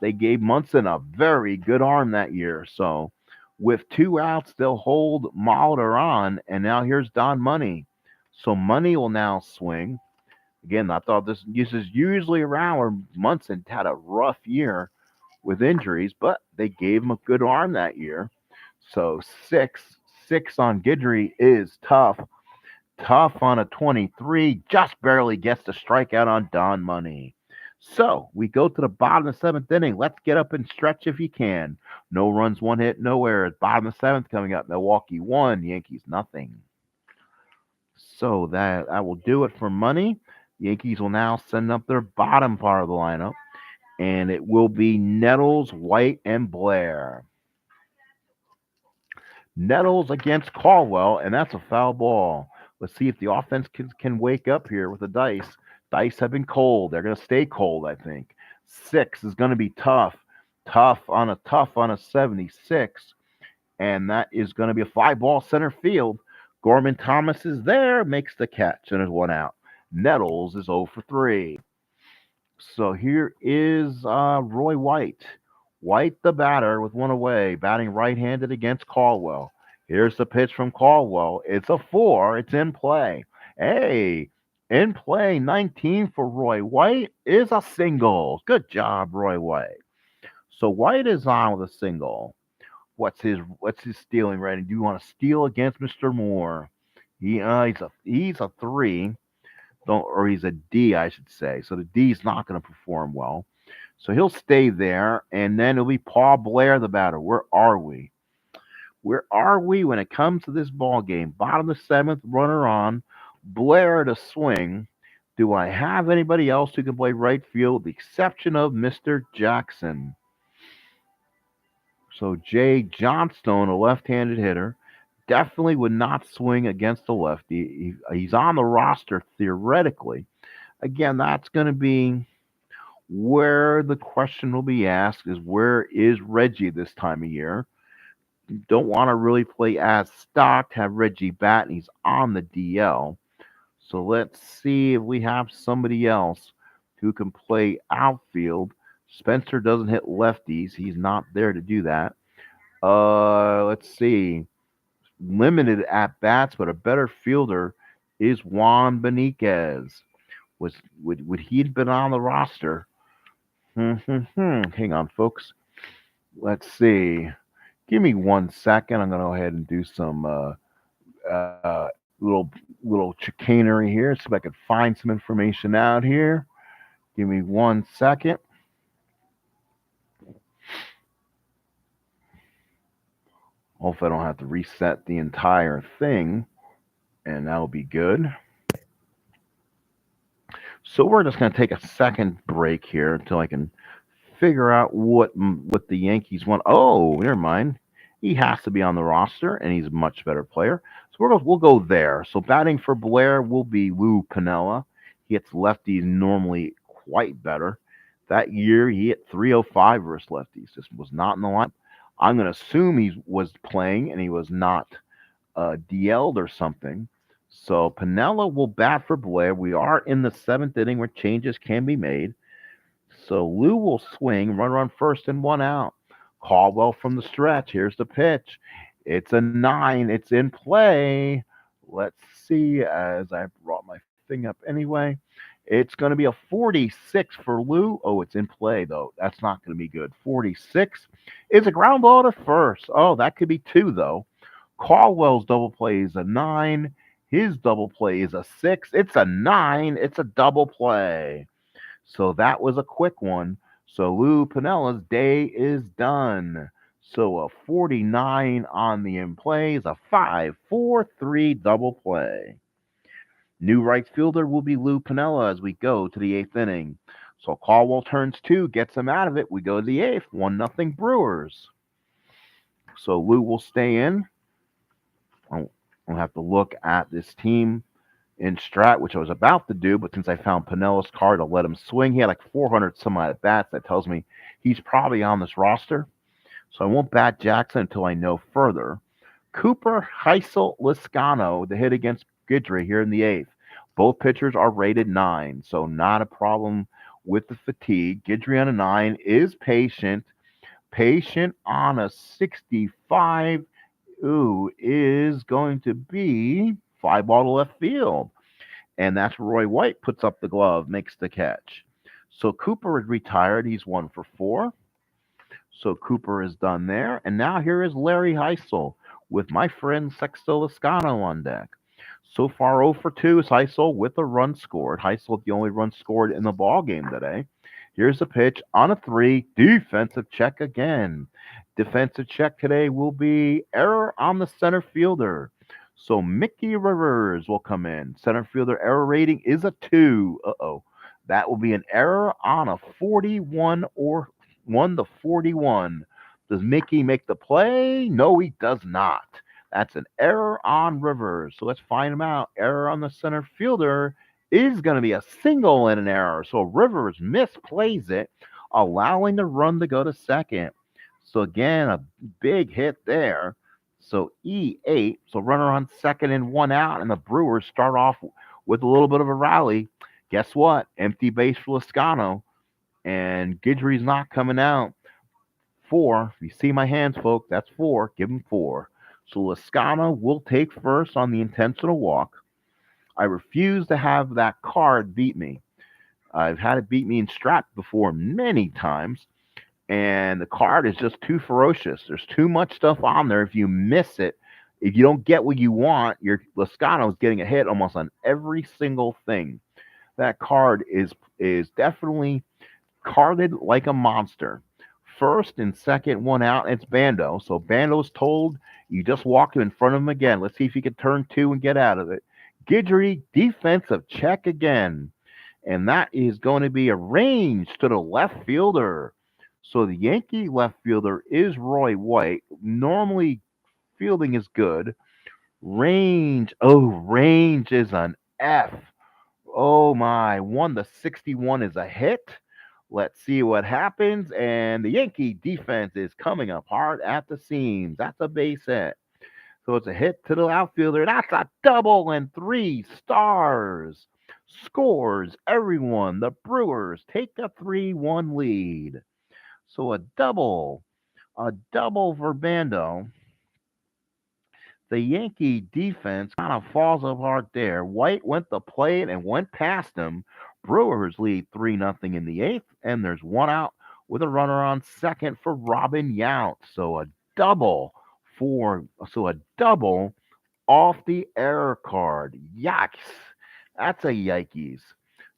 They gave Munson a very good arm that year. So with 2 outs, they'll hold Mulder on, and now here's Don Money. So Money will now swing. Again, I thought this is usually around where Munson had a rough year with injuries, but they gave him a good arm that year. So six on Guidry is tough. Tough on a 23, just barely gets the strikeout on Don Money. So we go to the bottom of the 7th inning. Let's get up and stretch if you can. No runs, 1 hit, no errors. Bottom of the 7th coming up. Milwaukee 1, Yankees nothing. So that will do it for Money. Yankees will now send up their bottom part of the lineup, and it will be Nettles, White, and Blair. Nettles against Caldwell, and that's a foul ball. Let's see if the offense can wake up here with the dice. Dice have been cold. They're going to stay cold, I think. 6 is going to be tough. Tough on a 76. And that is going to be a fly ball center field. Gorman Thomas is there, makes the catch, and there's 1 out. Nettles is 0 for 3. So here is Roy White. White, the batter, with 1 away, batting right-handed against Caldwell. Here's the pitch from Caldwell. It's a 4. It's in play. Hey, in play, 19 for Roy White is a single. Good job, Roy White. So White is on with a single. What's his stealing rating? Do you want to steal against Mr. Moore? He's a 3. Or he's a D, I should say. So the D is not going to perform well. So he'll stay there, and then it'll be Paul Blair, the batter. Where are we? Where are we when it comes to this ball game? Bottom of the 7th, runner on. Blair to swing. Do I have anybody else who can play right field, with the exception of Mr. Jackson? So Jay Johnstone, a left-handed hitter, definitely would not swing against the lefty. He's on the roster theoretically. Again, that's going to be where the question will be asked is where is Reggie this time of year? Don't want to really play as stocked, have Reggie bat, and he's on the DL. So let's see if we have somebody else who can play outfield. Spencer doesn't hit lefties. He's not there to do that. Let's see. Limited at bats, but a better fielder is Juan Beniquez. Would he have been on the roster? Hang on, folks. Let's see. Give me 1 second. I'm going to go ahead and do some little chicanery here, see if I can find some information out here. Give me 1 second. Hopefully, I don't have to reset the entire thing, and that'll be good. So we're just going to take a second break here until I can figure out what the Yankees want. Oh, never mind. He has to be on the roster, and he's a much better player. So we'll go there. So batting for Blair will be Lou Piniella. He hits lefties normally quite better. That year, he hit 305 versus lefties. This was not in the line. I'm going to assume he was playing, and he was not DL'd or something. So Piniella will bat for Blair. We are in the 7th inning where changes can be made. So Lou will swing, runner on first and 1 out. Caldwell from the stretch. Here's the pitch. It's a 9. It's in play. Let's see as I brought my thing up anyway. It's going to be a 46 for Lou. Oh, it's in play, though. That's not going to be good. 46 is a ground ball to first. Oh, that could be two, though. Caldwell's double play is a 9. His double play is a 6. It's a 9. It's a double play. So that was a quick one. So Lou Pinella's day is done. So a 49 on the in play is a 5-4-3 double play. New right fielder will be Lou Pinella as we go to the eighth inning. So Caldwell turns two, gets him out of it. We go to the eighth, 1-0 Brewers. So Lou will stay in. I'll have to look at this team in Strat, which I was about to do, but since I found Pinella's card, I'll let him swing. He had like 400 some odd at bats. That tells me he's probably on this roster. So I won't bat Jackson until I know further. Cooper, Heisel, Liscano, the hit against Guidry here in the eighth. Both pitchers are rated 9, so not a problem with the fatigue. Guidry on a 9 is patient. Patient on a 65. Ooh, is going to be fly ball to left field. And that's Roy White puts up the glove, makes the catch. So Cooper is retired. He's 1 for 4. So Cooper is done there. And now here is Larry Heisel with my friend Sexto Lascano on deck. So far, 0 for 2 is Heisel with a run scored. Heisel, the only run scored in the ball game today. Here's a pitch on a 3. Defensive check again. Defensive check today will be error on the center fielder. So Mickey Rivers will come in. Center fielder error rating is a 2. That will be an error on a 41 or 1 to 41. Does Mickey make the play? No, he does not. That's an error on Rivers. So let's find him out. Error on the center fielder is going to be a single and an error. So Rivers misplays it, allowing the run to go to second. So again, a big hit there. So E8. So runner on second and 1 out, and the Brewers start off with a little bit of a rally. Guess what? Empty base for Lascano, and Guidry's not coming out. 4. If you see my hands, folks, that's 4. Give him 4. So Lascano will take first on the intentional walk. I refuse to have that card beat me. I've had it beat me in Strat before many times, and the card is just too ferocious. There's too much stuff on there. If you miss it, if you don't get what you want, your Lascano's getting a hit almost on every single thing. That card is definitely carded like a monster. First and second, 1 out. It's Bando. So Bando's told you just walk in front of him again. Let's see if he can turn 2 and get out of it. Guidry, defensive check again. And that is going to be a range to the left fielder. So the Yankee left fielder is Roy White. Normally, fielding is good. Range. Oh, range is an F. Oh my, 1 to 61 is a hit. Let's see what happens. And the Yankee defense is coming apart at the seams. That's a base hit. So it's a hit to the outfielder. That's a double and 3 stars. Scores everyone. The Brewers take a 3-1 lead. So a double for Bando. The Yankee defense kind of falls apart there. White went to play it and went past him. Brewers lead 3-0 in the eighth, and there's 1 out with a runner on second for Robin Yount. So a double a double off the error card. Yikes. That's a Yankees.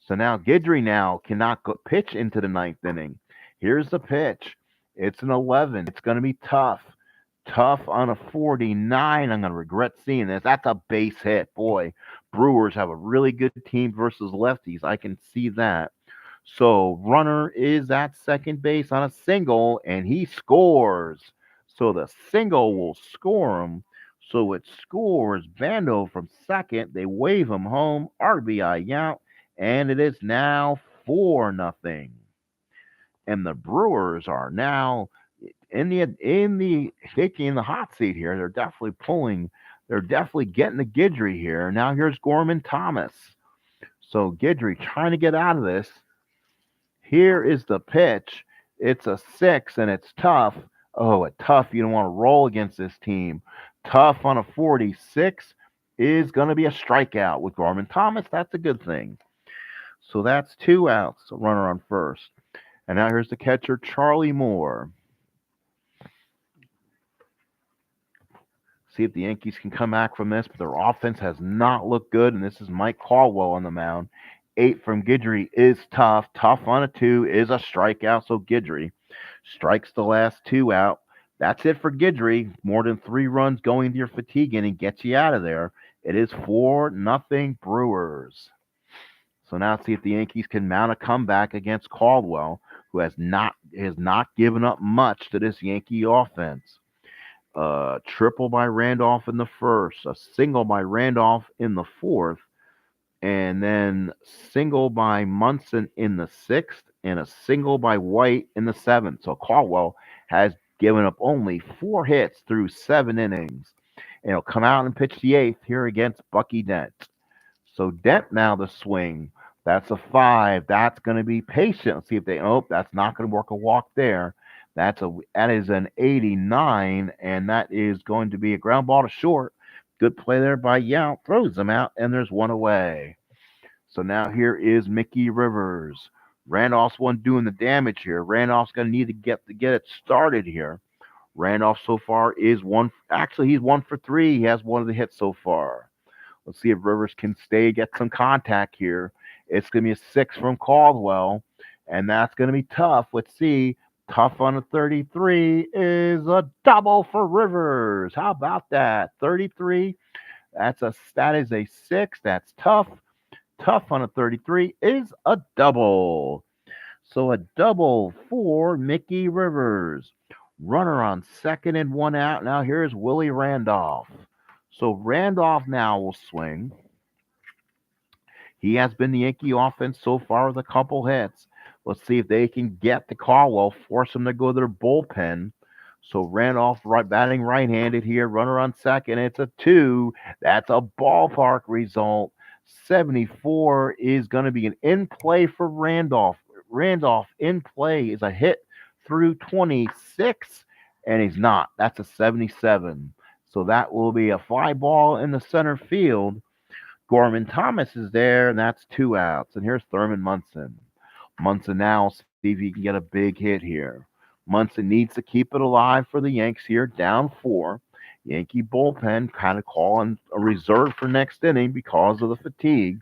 So now Guidry now cannot pitch into the ninth inning. Here's the pitch. It's an 11. It's going to be tough. Tough on a 49. I'm going to regret seeing this. That's a base hit. Boy, Brewers have a really good team versus lefties. I can see that. So runner is at second base on a single, and he scores. So the single will score him. So it scores Bando from second. They wave him home. RBI out, and it is now 4-0. And the Brewers are now in the hot seat here. They're definitely pulling. They're definitely getting the Guidry here. Now here's Gorman Thomas. So Guidry trying to get out of this. Here is the pitch. It's a 6 and it's tough. Oh, a tough. You don't want to roll against this team. Tough on a 46 is going to be a strikeout with Gorman Thomas. That's a good thing. So that's 2 outs. A runner on first. And now here's the catcher, Charlie Moore. See if the Yankees can come back from this, but their offense has not looked good, and this is Mike Caldwell on the mound. 8 from Guidry is tough. Tough on a 2 is a strikeout, so Guidry strikes the last 2 out. That's it for Guidry. More than 3 runs going to your fatigue inning gets you out of there. It is 4-0 Brewers. So now let's see if the Yankees can mount a comeback against Caldwell, who has not given up much to this Yankee offense. Triple by Randolph in the first, a single by Randolph in the fourth, and then single by Munson in the sixth, and a single by White in the seventh. So Caldwell has given up only 4 hits through 7 innings. And he'll come out and pitch the eighth here against Bucky Dent. So Dent now the swing. That's a 5. That's going to be patient. Let's see if they. Oh, that's not going to work a walk there. That is an 89, and that is going to be a ground ball to short. Good play there by Yount. Throws them out, and there's one away. So now here is Mickey Rivers. Randolph's one doing the damage here. Randolph's going to need to get it started here. Randolph so far is one. Actually, he's 1 for 3. He has one of the hits so far. Let's see if Rivers can get some contact here. It's going to be a 6 from Caldwell, and that's going to be tough. Let's see. Tough on a 33 is a double for Rivers. How about that? 33. That is a 6. That's tough. Tough on a 33 is a double. So a double for Mickey Rivers. Runner on second and 1 out. Now here's Willie Randolph. So Randolph now will swing. He has been the Yankee offense so far with a couple hits. Let's see if they can get to Caldwell, force them to go to their bullpen. So Randolph batting right-handed here, runner on second. It's a 2. That's a ballpark result. 74 is going to be an in play for Randolph. Randolph in play is a hit through 26, and he's not. That's a 77. So that will be a fly ball in the center field. Gorman Thomas is there, and that's 2 outs. And here's Thurman Munson. Munson now will see if he can get a big hit here. Munson needs to keep it alive for the Yanks here, down 4. Yankee bullpen kind of calling a reserve for next inning because of the fatigue.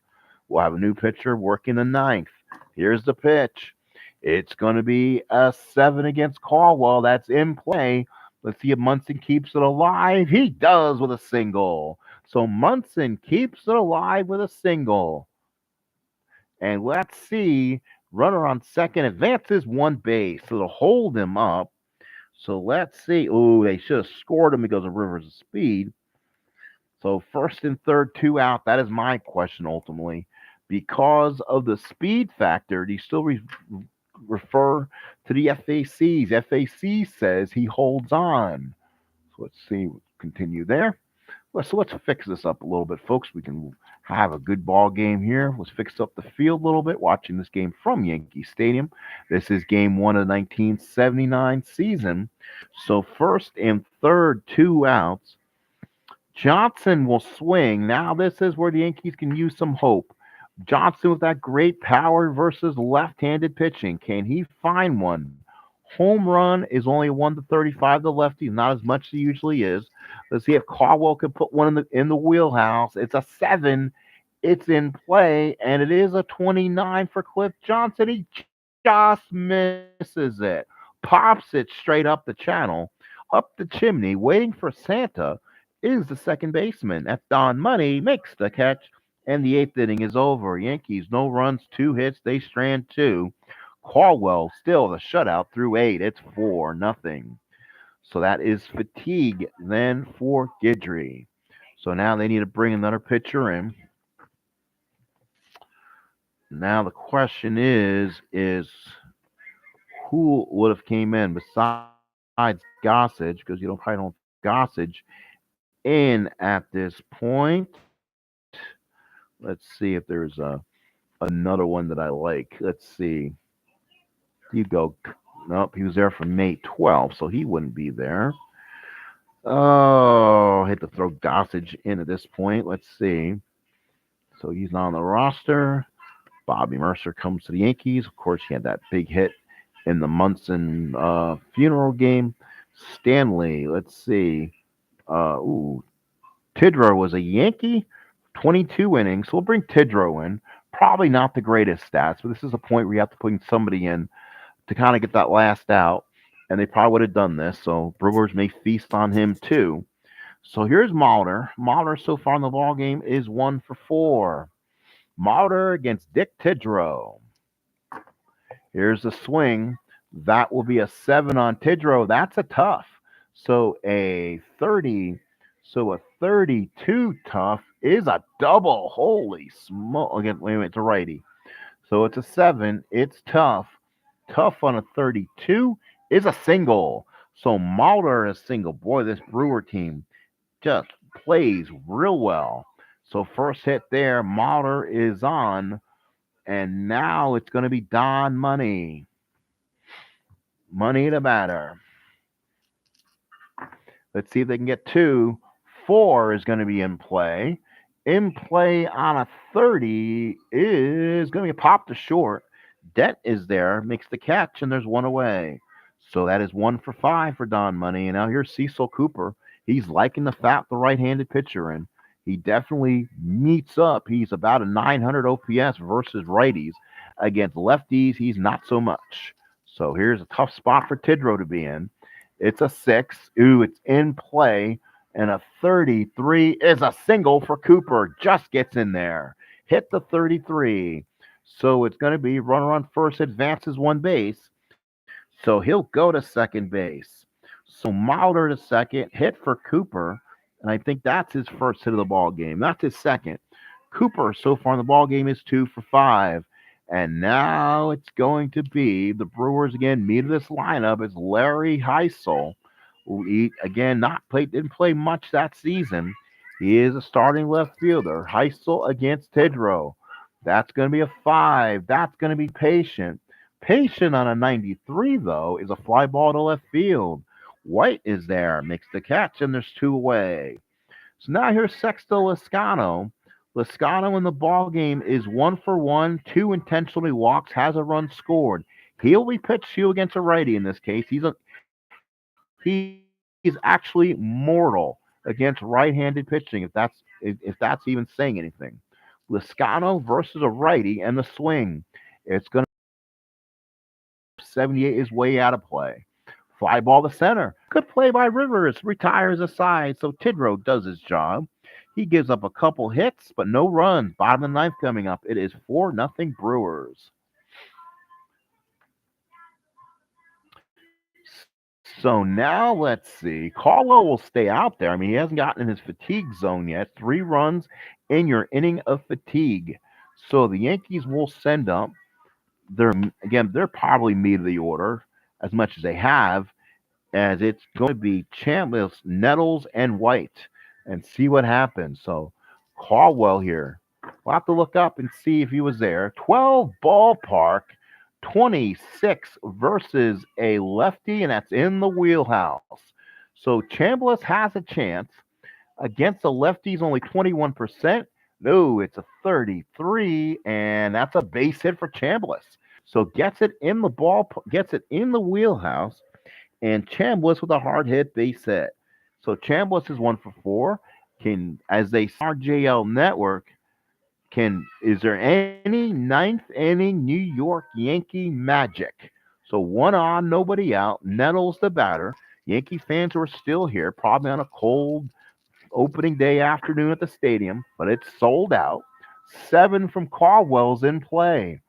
We'll have a new pitcher working the ninth. Here's the pitch. It's going to be a 7 against Caldwell. That's in play. Let's see if Munson keeps it alive. He does with a single. So Munson keeps it alive with a single. And let's see. Runner on second advances 1 base. So to hold him up. So let's see. Oh, they should have scored him because of Rivers' speed. So first and third, 2 out. That is my question ultimately. Because of the speed factor, do you still refer to the FACs? FAC says he holds on. So let's see. Continue there. So let's fix this up a little bit, folks. We can have a good ball game here. Let's fix up the field a little bit. Watching this game from Yankee Stadium. This is game 1 of the 1979 season. So first and third, 2 outs. Johnson will swing. Now this is where the Yankees can use some hope. Johnson with that great power versus left-handed pitching. Can he find one? Home run is only 1-35 to lefty, not as much as he usually is. Let's see if Caldwell can put one in the wheelhouse. It's a 7. It's in play, and it is a 29 for Cliff Johnson. He just misses it. Pops it straight up the channel, up the chimney, waiting for Santa is the second baseman. That's Don Money, makes the catch, and the eighth inning is over. Yankees, no runs, 2 hits, they strand 2. Caldwell still the shutout through 8. It's 4-0. So that is fatigue then for Guidry. So now they need to bring another pitcher in. Now the question is who would have came in besides Gossage, because you don't probably don't Gossage in at this point. Let's see if there's another one that I like. Let's see. You go. Nope, he was there from May 12th, so he wouldn't be there. Oh, I hate to throw Gossage in at this point. Let's see. So he's not on the roster. Bobby Mercer comes to the Yankees. Of course, he had that big hit in the Munson funeral game. Stanley, let's see. Tidrow was a Yankee, 22 innings. So we'll bring Tidrow in. Probably not the greatest stats, but this is a point where you have to put somebody in to kind of get that last out. And they probably would have done this. So Brewers may feast on him too. So here's Mulder. Mulder so far in the ball game is 1 for 4. Mulder against Dick Tidrow. Here's the swing. That will be a 7 on Tidrow. That's a tough. So a 30, so a 32 tough is a double. Holy smoke. Again, wait a minute, it's a righty. So it's a 7. It's tough. Tough on a 32 is a single. So Mulder is single. Boy, this Brewer team just plays real well. So first hit there, Mulder is on. And now it's going to be Don Money. Money to batter. Let's see if they can get 2. 4 is going to be in play. In play on a 30 is going to be a pop to short. Dent is there, makes the catch, and there's 1 away. So that is 1 for 5 for Don Money. And now here's Cecil Cooper. He's liking the right-handed pitcher in. He definitely meets up. He's about a 900 OPS versus righties. Against lefties, he's not so much. So here's a tough spot for Tidrow to be in. It's a 6. Ooh, it's in play. And a 33 is a single for Cooper. Just gets in there. Hit the 33. So it's going to be runner on first, advances 1 base. So he'll go to second base. So Mulder to second, hit for Cooper. And I think that's his first hit of the ball game. That's his second. Cooper so far in the ball game is 2 for 5. And now it's going to be the Brewers again. Meat of this lineup is Larry Heisel, who didn't play much that season. He is a starting left fielder. Heisel against Tidrow. That's going to be a 5. That's going to be Patient. Patient on a 93, though, is a fly ball to left field. White is there, makes the catch, and there's 2 away. So now here's Sexto Lascano. Lascano in the ball game is 1 for 1, 2 intentionally walks, has a run scored. He'll be pitched to against a righty in this case. He's actually mortal against right-handed pitching, if that's even saying anything. Lascano versus a righty and the swing. It's going to 78 is way out of play. Fly ball to center. Good play by Rivers. Retires aside, so Tidrow does his job. He gives up a couple hits, but no runs. Bottom of the ninth coming up. It is 4-0 Brewers. So now let's see. Caldwell will stay out there. I mean, he hasn't gotten in his fatigue zone yet. 3 runs in your inning of fatigue. So the Yankees will send up. They're probably meat of the order as much as they have, as it's going to be Chambliss, Nettles, and White, and see what happens. So Caldwell here. We'll have to look up and see if he was there. 12 ballpark, 26 versus a lefty, and that's in the wheelhouse. So Chambliss has a chance against the lefties, only 21%. No, it's a 33, and that's a base hit for Chambliss. So gets it in the wheelhouse, and Chambliss with a hard hit base hit. So Chambliss is 1 for 4. As they RJL Network, is there any ninth inning New York Yankee magic? So 1 on, nobody out. Nettles the batter. Yankee fans are still here, probably on a cold opening day afternoon at the stadium, but it's sold out. 7 from Caldwell's in play.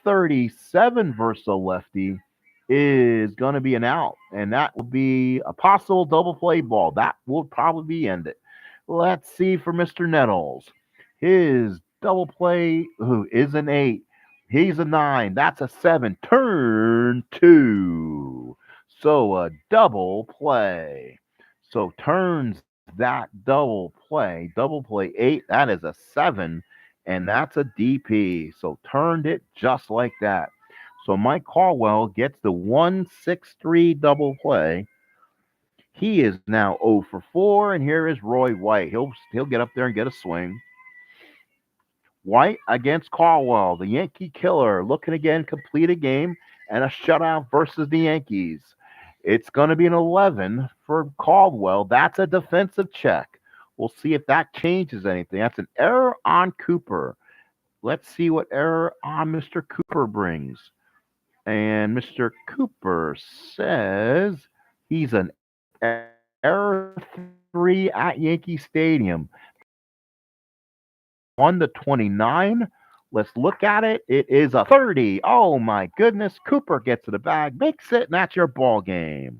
37 versus a lefty is going to be an out, and that will be a possible double play ball. That will probably be ended. Let's see for Mr. Nettles. His double play is an 8. He's a 9. That's a 7. Turn 2. So a double play. So turns that double play 8. That is a 7. And that's a DP. So turned it just like that. So Mike Caldwell gets the 1-6-3 double play. He is now 0 for 4, and here is Roy White. He'll get up there and get a swing. White against Caldwell, the Yankee killer, looking again, complete a game and a shutout versus the Yankees. It's going to be an 11 for Caldwell. That's a defensive check. We'll see if that changes anything. That's an error on Cooper. Let's see what error on Mr. Cooper brings. And Mr. Cooper says he's an error 3 at Yankee Stadium. 1-29. Let's look at it. It is a 30. Oh my goodness. Cooper gets to the bag, makes it, and that's your ball game.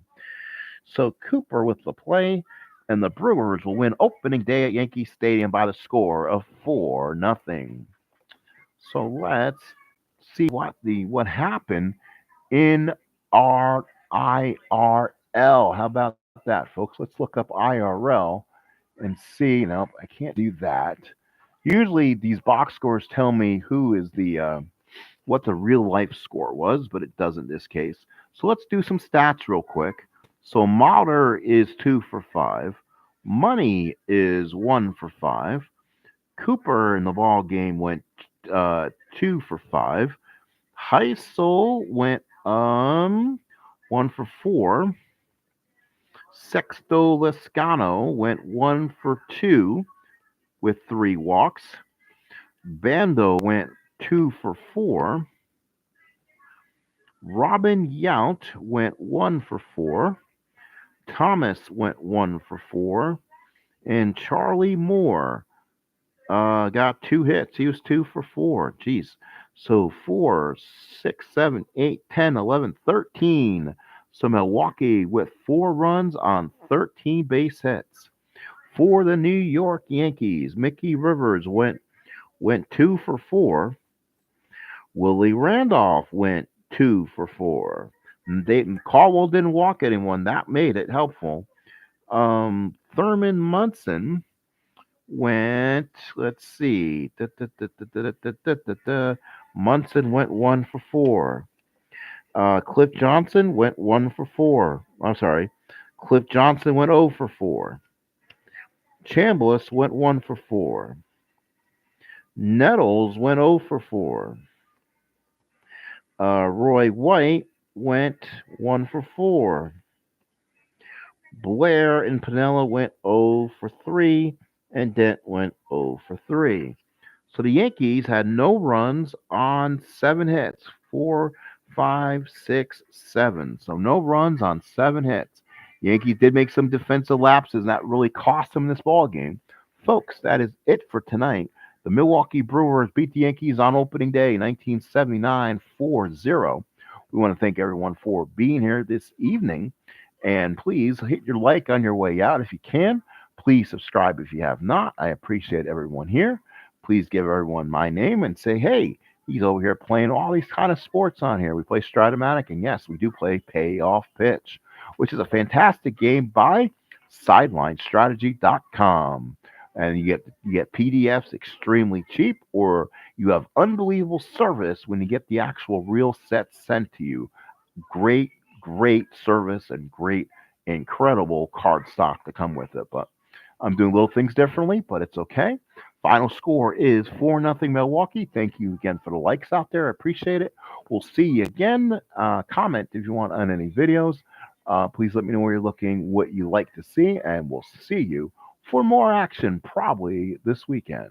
So Cooper with the play, and the Brewers will win opening day at Yankee Stadium by the score of 4-0. So let's see what happened in our IRL. How about that, folks? Let's look up IRL and see. No, I can't do that. Usually these box scores tell me who is the what the real life score was, but it doesn't in this case. So let's do some stats real quick. So Mauter is 2 for 5. Money is 1 for 5. Cooper in the ball game went 2 for 5. Heisel went 1 for 4. Sexto Lescano went 1 for 2 with 3 walks. Bando went 2 for 4. Robin Yount went 1 for 4. Thomas went 1 for 4. And Charlie Moore got 2 hits. He was 2 for 4. Jeez. So 4, 6, 7, 8, 10, 11, 13. So Milwaukee with 4 runs on 13 base hits. For the New York Yankees, Mickey Rivers went 2 for 4. Willie Randolph went 2 for 4. Caldwell didn't walk anyone. That made it helpful. Thurman Munson went, let's see. Munson went 1 for 4. Cliff Johnson went 1 for 4. I'm sorry. Cliff Johnson went 0 for 4. Chambliss went 1 for 4. Nettles went 0 for 4. Roy White went 1 for 4. Blair and Piniella went 0 for 3. And Dent went 0 for 3. So the Yankees had no runs on 7 hits. 4, 5, 6, 7. So no runs on 7 hits. Yankees did make some defensive lapses, and that really cost them this ball game. Folks, that is it for tonight. The Milwaukee Brewers beat the Yankees on opening day, 1979, 4-0. We want to thank everyone for being here this evening. And please hit your like on your way out if you can. Please subscribe if you have not. I appreciate everyone here. Please give everyone my name and say, hey, he's over here playing all these kind of sports on here. We play Stratomatic, and yes, we do play pAY, which is a fantastic game by SidelineStrategy.com. And you get PDFs extremely cheap, or you have unbelievable service when you get the actual real set sent to you. Great service and great, incredible card stock to come with it. But I'm doing little things differently, but it's okay. Final score is 4-0 Milwaukee. Thank you again for the likes out there. I appreciate it. We'll see you again. Comment if you want on any videos. Please let me know where you're looking, what you like to see, and we'll see you for more action probably this weekend.